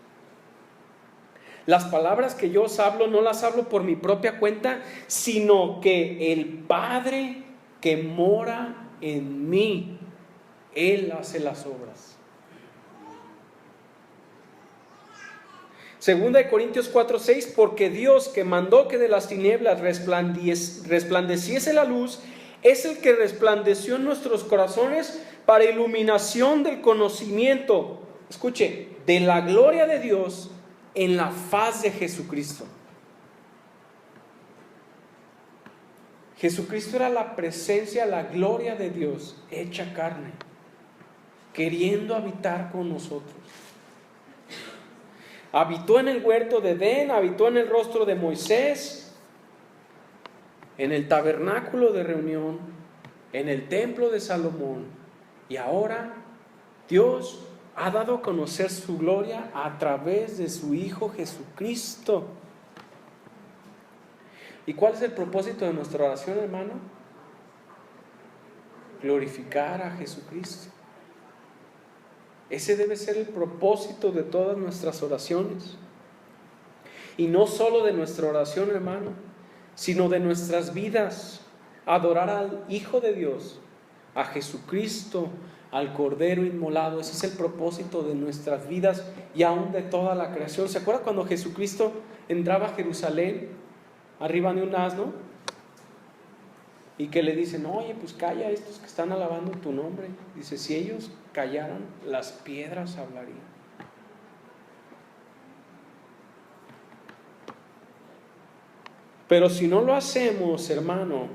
Las palabras que yo os hablo, no las hablo por mi propia cuenta, sino que el Padre que mora en mí, Él hace las obras. Segunda de Corintios 4:6, porque Dios que mandó que de las tinieblas resplandeciese la luz, es el que resplandeció en nuestros corazones para iluminación del conocimiento, escuche, de la gloria de Dios en la faz de Jesucristo. Jesucristo era la presencia, la gloria de Dios hecha carne, queriendo habitar con nosotros. Habitó en el huerto de Edén, habitó en el rostro de Moisés, en el tabernáculo de reunión, en el templo de Salomón. Y ahora Dios ha dado a conocer su gloria a través de su Hijo Jesucristo. ¿Y cuál es el propósito de nuestra oración, hermano? Glorificar a Jesucristo. Ese debe ser el propósito de todas nuestras oraciones. Y no solo de nuestra oración, hermano, sino de nuestras vidas. Adorar al Hijo de Dios, a Jesucristo, al Cordero inmolado. Ese es el propósito de nuestras vidas y aún de toda la creación. ¿Se acuerda cuando Jesucristo entraba a Jerusalén arriba de un asno? Y que le dicen, oye, pues calla a estos que están alabando tu nombre. Dice, si ellos callaran, las piedras hablarían. Pero si no lo hacemos, hermano,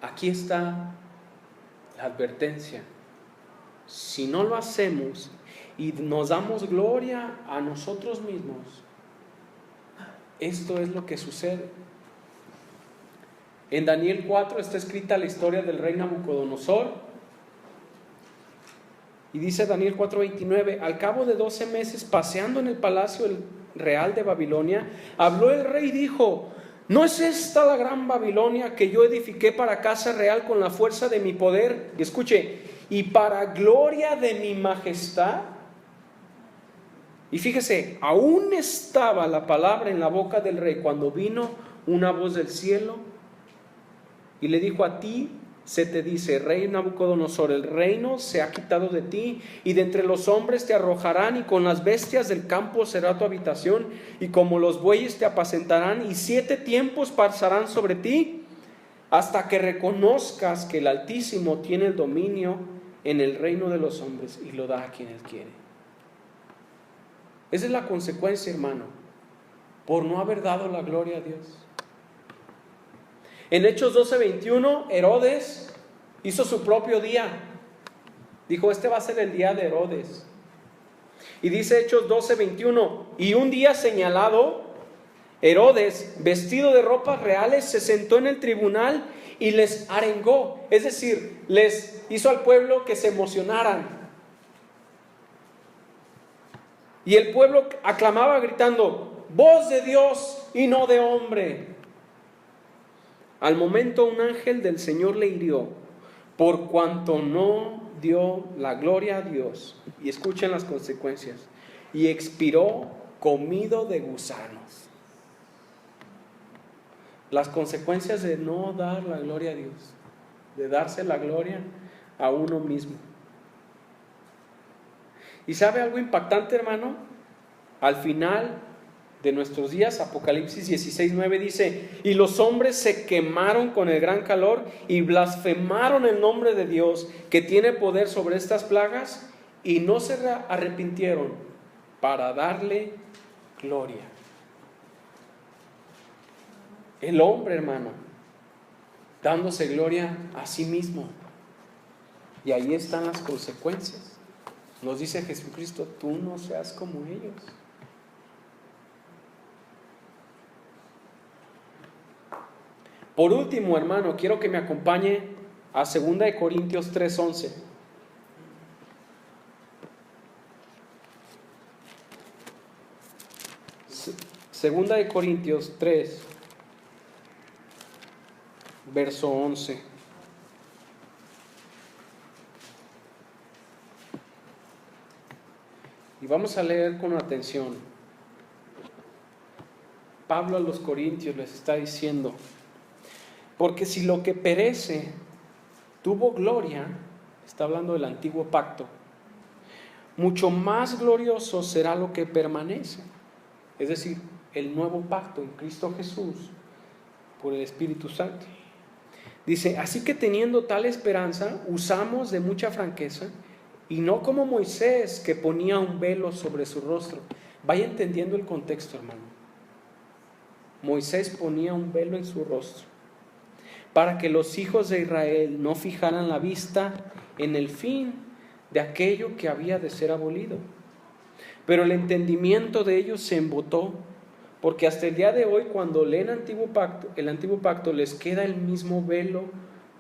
aquí está la advertencia. Si no lo hacemos y nos damos gloria a nosotros mismos, esto es lo que sucede. En Daniel 4 está escrita la historia del rey Nabucodonosor. Y dice Daniel 4:29, al cabo de 12 meses, paseando en el palacio real de Babilonia, habló el rey y dijo, ¿no es esta la gran Babilonia que yo edifiqué para casa real con la fuerza de mi poder? Y escuche, y para gloria de mi majestad. Y fíjese, aún estaba la palabra en la boca del rey cuando vino una voz del cielo y le dijo, a ti se te dice, rey Nabucodonosor, el reino se ha quitado de ti y de entre los hombres te arrojarán y con las bestias del campo será tu habitación y como los bueyes te apacentarán y 7 tiempos pasarán sobre ti hasta que reconozcas que el Altísimo tiene el dominio en el reino de los hombres y lo da a quien Él quiere. Esa es la consecuencia, hermano, por no haber dado la gloria a Dios. En Hechos 12:21, Herodes hizo su propio día. Dijo, este va a ser el día de Herodes. Y dice Hechos 12:21, y un día señalado, Herodes, vestido de ropas reales, se sentó en el tribunal y les arengó. Es decir, les hizo al pueblo que se emocionaran. Y el pueblo aclamaba gritando, voz de Dios y no de hombre. Al momento un ángel del Señor le hirió, por cuanto no dio la gloria a Dios. Y escuchen las consecuencias. Y expiró comido de gusanos. Las consecuencias de no dar la gloria a Dios, de darse la gloria a uno mismo. ¿Y sabe algo impactante, hermano? Al final de nuestros días, Apocalipsis 16:9 dice, y los hombres se quemaron con el gran calor y blasfemaron el nombre de Dios que tiene poder sobre estas plagas y no se arrepintieron para darle gloria. El hombre, hermano, dándose gloria a sí mismo. Y ahí están las consecuencias. Nos dice Jesucristo, tú no seas como ellos. Por último, hermano, quiero que me acompañe a 2 Corintios 3:11. Segunda de Corintios 3, verso 11. Y vamos a leer con atención. Pablo a los corintios les está diciendo: porque si lo que perece tuvo gloria, está hablando del antiguo pacto, mucho más glorioso será lo que permanece, es decir, el nuevo pacto en Cristo Jesús por el Espíritu Santo. Dice: así que teniendo tal esperanza, usamos de mucha franqueza, y no como Moisés, que ponía un velo sobre su rostro. Vaya entendiendo el contexto, hermano. Moisés ponía un velo en su rostro para que los hijos de Israel no fijaran la vista en el fin de aquello que había de ser abolido. Pero el entendimiento de ellos se embotó, porque hasta el día de hoy, cuando leen el antiguo pacto, les queda el mismo velo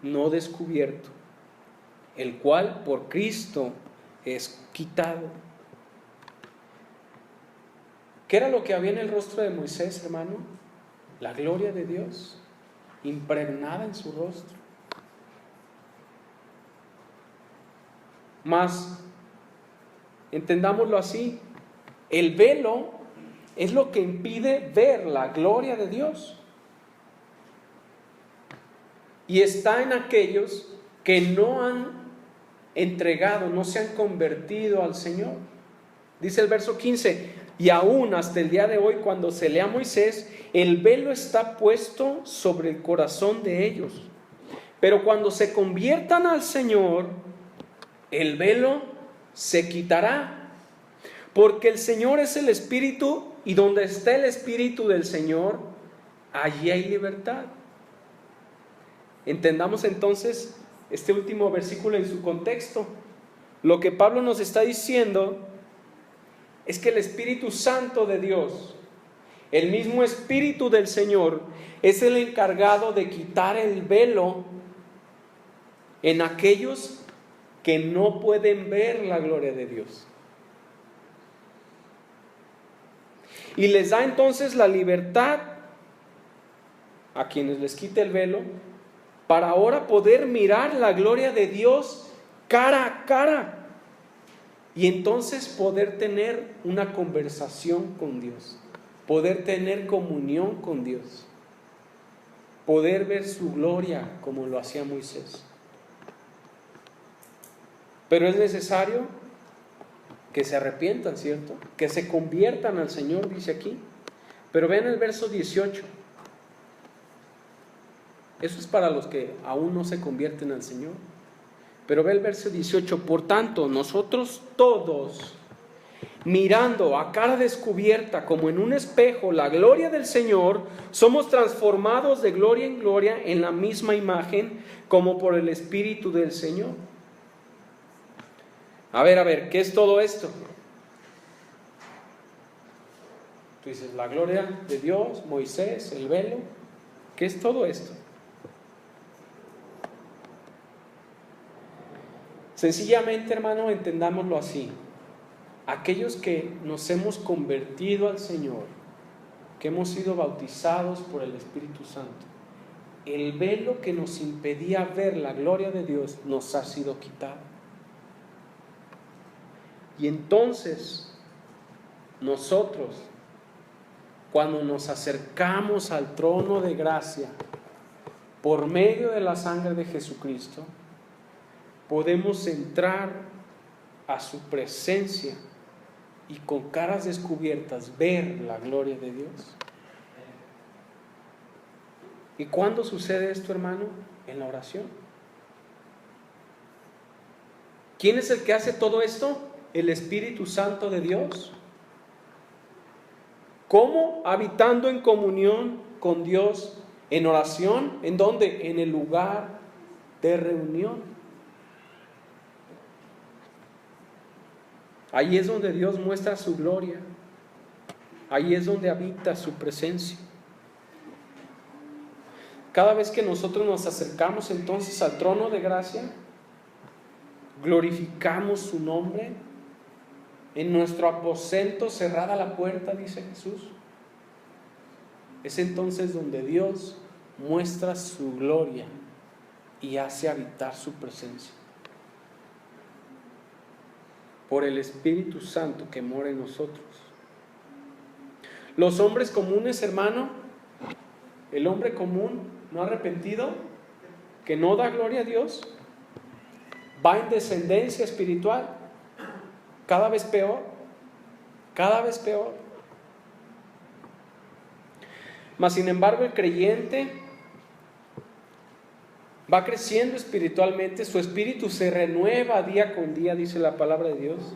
no descubierto, el cual por Cristo es quitado. ¿Qué era lo que había en el rostro de Moisés, hermano? La gloria de Dios impregnada en su rostro. Mas, entendámoslo así, el velo es lo que impide ver la gloria de Dios. Y está en aquellos que no han entregado, no se han convertido al Señor. Dice el verso 15: y aún hasta el día de hoy, cuando se lee a Moisés, el velo está puesto sobre el corazón de ellos. Pero cuando se conviertan al Señor, el velo se quitará. Porque el Señor es el Espíritu, y donde está el Espíritu del Señor, allí hay libertad. Entendamos entonces este último versículo en su contexto. Lo que Pablo nos está diciendo es que el Espíritu Santo de Dios, el mismo Espíritu del Señor, es el encargado de quitar el velo en aquellos que no pueden ver la gloria de Dios. Y les da entonces la libertad a quienes les quite el velo, para ahora poder mirar la gloria de Dios cara a cara, y entonces poder tener una conversación con Dios, poder tener comunión con Dios, poder ver su gloria como lo hacía Moisés. Pero es necesario que se arrepientan, ¿cierto? Que se conviertan al Señor, dice aquí. Pero vean el verso 18. Eso es para los que aún no se convierten al Señor. Pero ve el verso 18: por tanto, nosotros todos, mirando a cara descubierta como en un espejo la gloria del Señor, somos transformados de gloria en gloria en la misma imagen, como por el Espíritu del Señor. A ver, ¿qué es todo esto? Tú dices, la gloria de Dios, Moisés, el velo. ¿Qué es todo esto? Sencillamente, hermano, entendámoslo así. Aquellos que nos hemos convertido al Señor, que hemos sido bautizados por el Espíritu Santo, el velo que nos impedía ver la gloria de Dios nos ha sido quitado. Y entonces, nosotros, cuando nos acercamos al trono de gracia, por medio de la sangre de Jesucristo, podemos entrar a su presencia y con caras descubiertas ver la gloria de Dios. ¿Y cuándo sucede esto, hermano? En la oración. ¿Quién es el que hace todo esto? El Espíritu Santo de Dios. ¿Cómo? Habitando en comunión con Dios, en oración. ¿En dónde? En el lugar de reunión. Ahí es donde Dios muestra su gloria. Ahí es donde habita su presencia. Cada vez que nosotros nos acercamos entonces al trono de gracia, glorificamos su nombre, en nuestro aposento cerrada la puerta, dice Jesús. Es entonces donde Dios muestra su gloria y hace habitar su presencia por el Espíritu Santo que mora en nosotros. Los hombres comunes, hermano, el hombre común no arrepentido, que no da gloria a Dios, va en descendencia espiritual, cada vez peor, cada vez peor. Mas sin embargo el creyente va creciendo espiritualmente, su espíritu se renueva día con día, dice la palabra de Dios,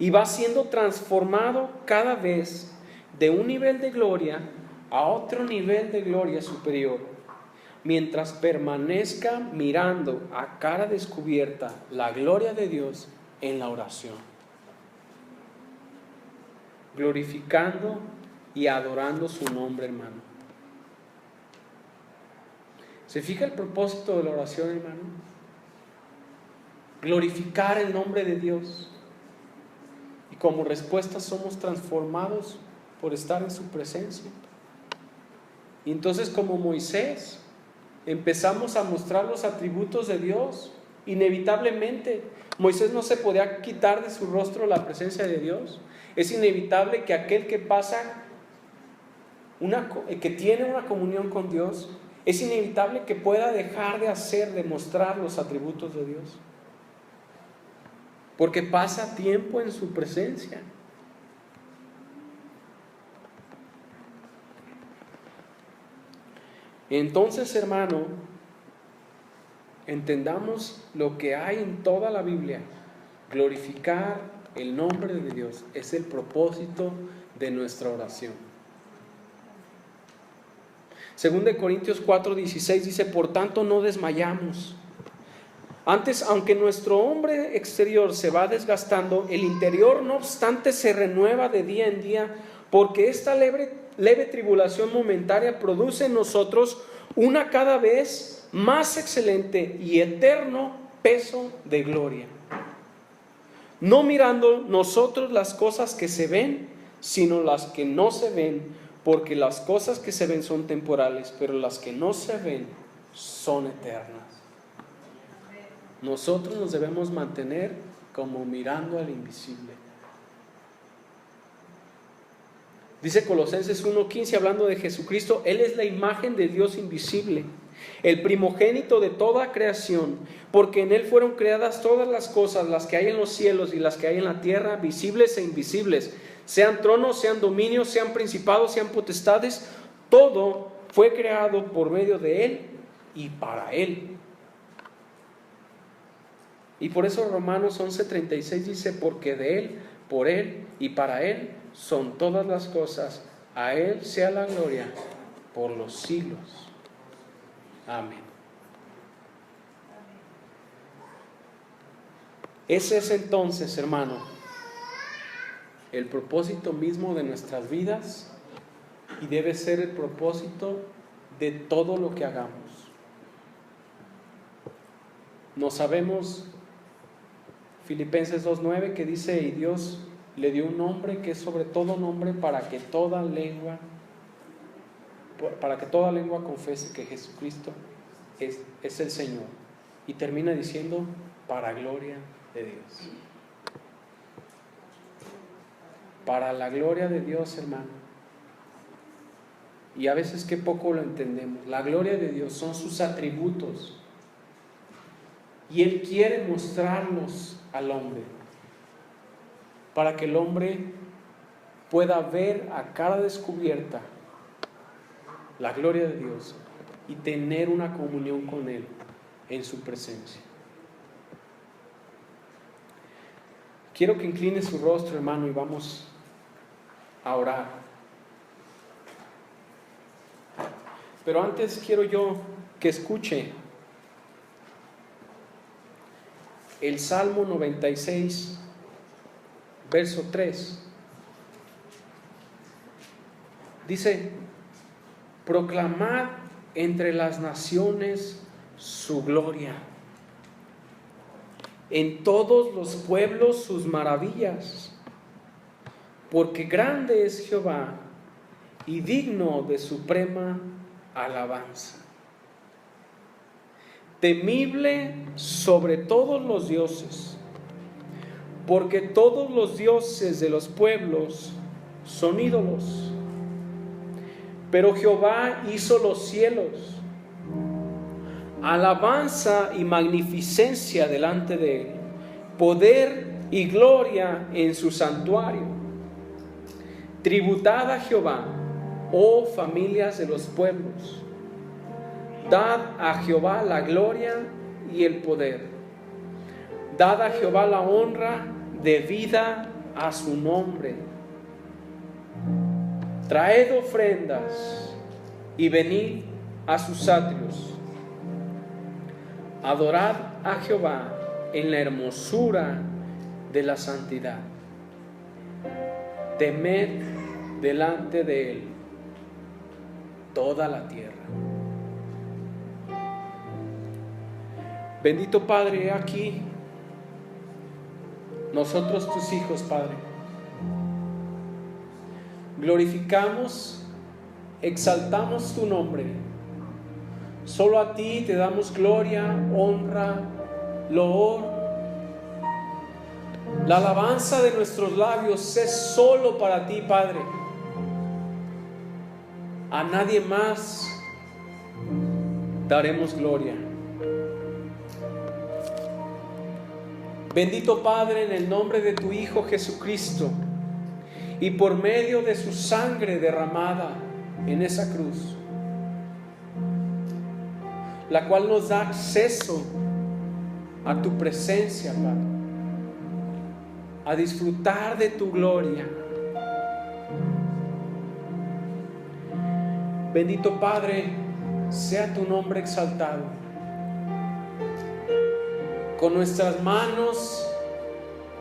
y va siendo transformado cada vez de un nivel de gloria a otro nivel de gloria superior, mientras permanezca mirando a cara descubierta la gloria de Dios en la oración, glorificando y adorando su nombre, hermano. ¿Se fija el propósito de la oración, hermano? Glorificar el nombre de Dios. Y como respuesta somos transformados por estar en su presencia. Y entonces, como Moisés, empezamos a mostrar los atributos de Dios. Inevitablemente, Moisés no se podía quitar de su rostro la presencia de Dios. Es inevitable que aquel que pasa, que tiene una comunión con Dios, es inevitable que pueda dejar de mostrar los atributos de Dios, porque pasa tiempo en su presencia. Entonces, hermano, entendamos lo que hay en toda la Biblia. Glorificar el nombre de Dios es el propósito de nuestra oración. Según de Corintios 4:16 dice: por tanto no desmayamos. Antes, aunque nuestro hombre exterior se va desgastando, el interior no obstante se renueva de día en día, porque esta leve tribulación momentaria produce en nosotros una cada vez más excelente y eterno peso de gloria. No mirando nosotros las cosas que se ven, sino las que no se ven, porque las cosas que se ven son temporales, pero las que no se ven son eternas. Nosotros nos debemos mantener como mirando al invisible. Dice Colosenses 1:15, hablando de Jesucristo: Él es la imagen del Dios invisible, el primogénito de toda creación, porque en Él fueron creadas todas las cosas, las que hay en los cielos y las que hay en la tierra, visibles e invisibles, sean tronos, sean dominios, sean principados, sean potestades. Todo fue creado por medio de Él y para Él. Y por eso Romanos 11:36 dice: porque de Él, por Él y para Él son todas las cosas, a Él sea la gloria por los siglos. Amén. Ese es entonces, hermano, el propósito mismo de nuestras vidas, y debe ser el propósito de todo lo que hagamos. No sabemos Filipenses 2:9, que dice: y Dios le dio un nombre que es sobre todo nombre, para que toda lengua confiese que Jesucristo es el Señor. Y termina diciendo: para gloria de Dios. Para la gloria de Dios, hermano. Y a veces que poco lo entendemos. La gloria de Dios son sus atributos, y Él quiere mostrarlos al hombre, para que el hombre pueda ver a cara descubierta la gloria de Dios y tener una comunión con Él en su presencia. Quiero que incline su rostro, hermano, y vamos a orar. Pero antes quiero yo que escuche el Salmo 96, verso 3. Dice: proclamad entre las naciones su gloria, en todos los pueblos sus maravillas, porque grande es Jehová y digno de suprema alabanza. Temible sobre todos los dioses, porque todos los dioses de los pueblos son ídolos. Pero Jehová hizo los cielos, alabanza y magnificencia delante de él, poder y gloria en su santuario. Tributad a Jehová, oh familias de los pueblos. Dad a Jehová la gloria y el poder. Dad a Jehová la honra debida a su nombre. Traed ofrendas y venid a sus atrios. Adorad a Jehová en la hermosura de la santidad. Temed delante de él toda la tierra. Bendito Padre, he aquí nosotros tus hijos, Padre. Glorificamos, exaltamos tu nombre. Solo a ti te damos gloria, honra, loor. La alabanza de nuestros labios es solo para ti, Padre. A nadie más daremos gloria. Bendito Padre, en el nombre de tu Hijo Jesucristo y por medio de su sangre derramada en esa cruz, la cual nos da acceso a tu presencia, Padre, a disfrutar de tu gloria. Bendito Padre, sea tu nombre exaltado. Con nuestras manos,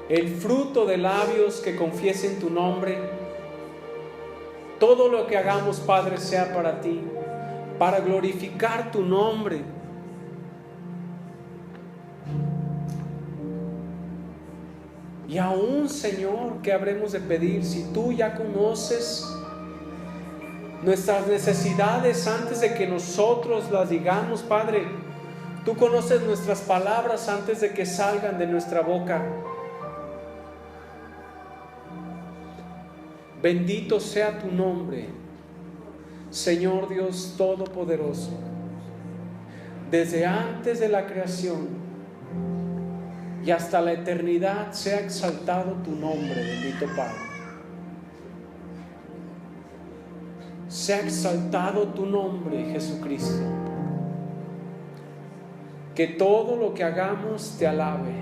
el fruto de labios que confiesen tu nombre, todo lo que hagamos, Padre, sea para ti, para glorificar tu nombre. Y aún, Señor, ¿qué habremos de pedir si tú ya conoces nuestras necesidades antes de que nosotros las digamos, Padre? Tú conoces nuestras palabras antes de que salgan de nuestra boca. Bendito sea tu nombre, Señor Dios Todopoderoso. Desde antes de la creación y hasta la eternidad sea exaltado tu nombre, bendito Padre. Sea exaltado tu nombre, Jesucristo. Que todo lo que hagamos te alabe,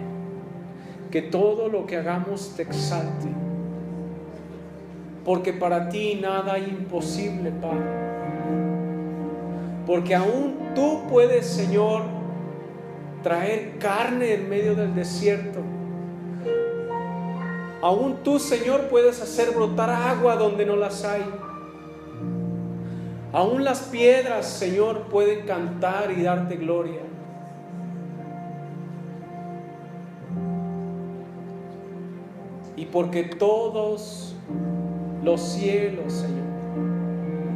que todo lo que hagamos te exalte, porque para ti nada hay imposible, Padre. Porque aún tú puedes, Señor, traer carne en medio del desierto. Aún tú, Señor, puedes hacer brotar agua donde no las hay. Aún las piedras, Señor, pueden cantar y darte gloria. Y porque todos los cielos, Señor,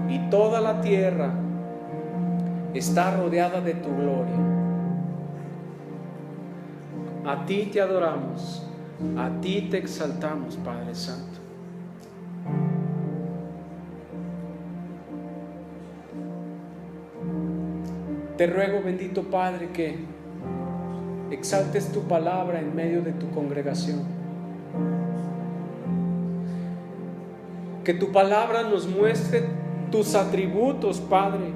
y toda la tierra está rodeada de tu gloria, a ti te adoramos, a ti te exaltamos, Padre Santo. Te ruego, bendito Padre, que exaltes tu palabra en medio de tu congregación. Que tu palabra nos muestre tus atributos, Padre.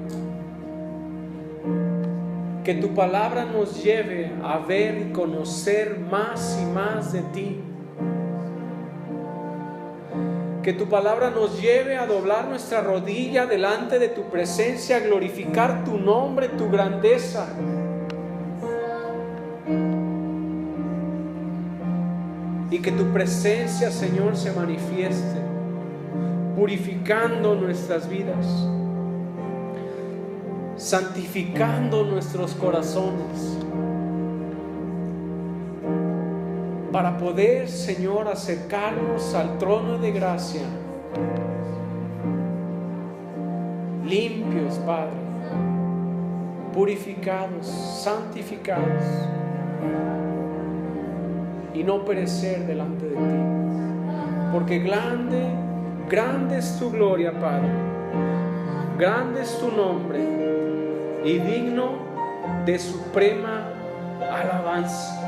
Que tu palabra nos lleve a ver y conocer más y más de ti. Que tu palabra nos lleve a doblar nuestra rodilla delante de tu presencia, a glorificar tu nombre, tu grandeza. Y que tu presencia, Señor, se manifieste, purificando nuestras vidas. santificando nuestros corazones para poder, Señor, acercarnos al trono de gracia, limpios, Padre, purificados, santificados, y no perecer delante de ti, porque grande es tu gloria, Padre, grande es tu nombre y digno de suprema alabanza.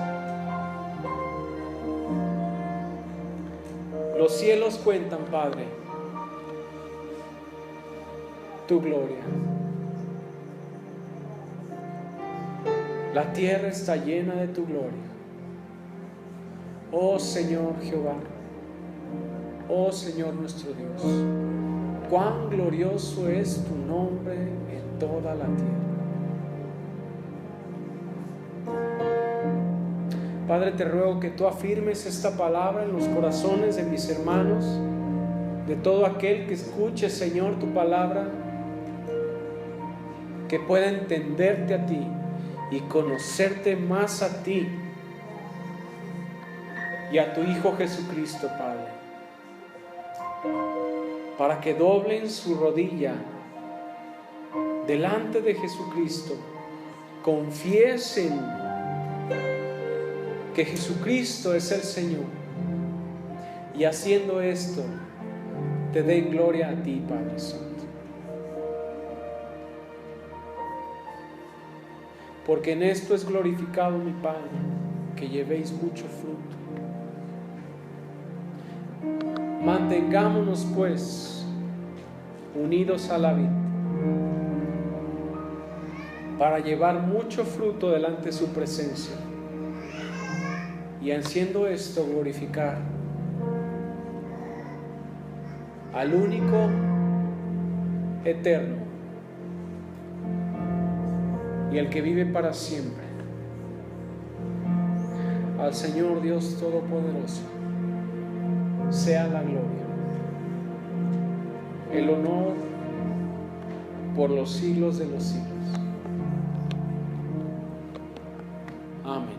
Los cielos cuentan, Padre, tu gloria. La tierra está llena de tu gloria. Oh Señor Jehová, oh Señor nuestro Dios, cuán glorioso es tu nombre en toda la tierra. Padre, te ruego que tú afirmes esta palabra en los corazones de mis hermanos, de todo aquel que escuche, Señor, tu palabra, que pueda entenderte a ti y conocerte más a ti y a tu Hijo Jesucristo, Padre, para que doblen su rodilla delante de Jesucristo, confiesen que Jesucristo es el Señor, y haciendo esto te den gloria a ti, Padre Santo. Porque en esto es glorificado mi Padre, que llevéis mucho fruto. Mantengámonos pues unidos a la vid, para llevar mucho fruto delante de su presencia, y haciendo esto glorificar al único eterno y el que vive para siempre, al Señor Dios Todopoderoso, sea la gloria, el honor por los siglos de los siglos. Amén.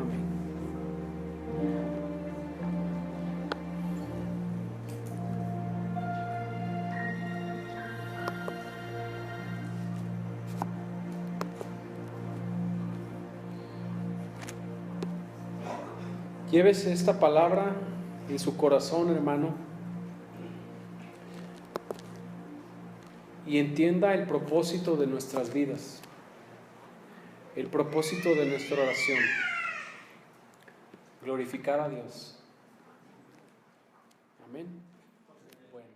Amén. Llévese esta palabra en su corazón, hermano, y entienda el propósito de nuestras vidas, el propósito de nuestra oración: glorificar a Dios. Amén. Bueno.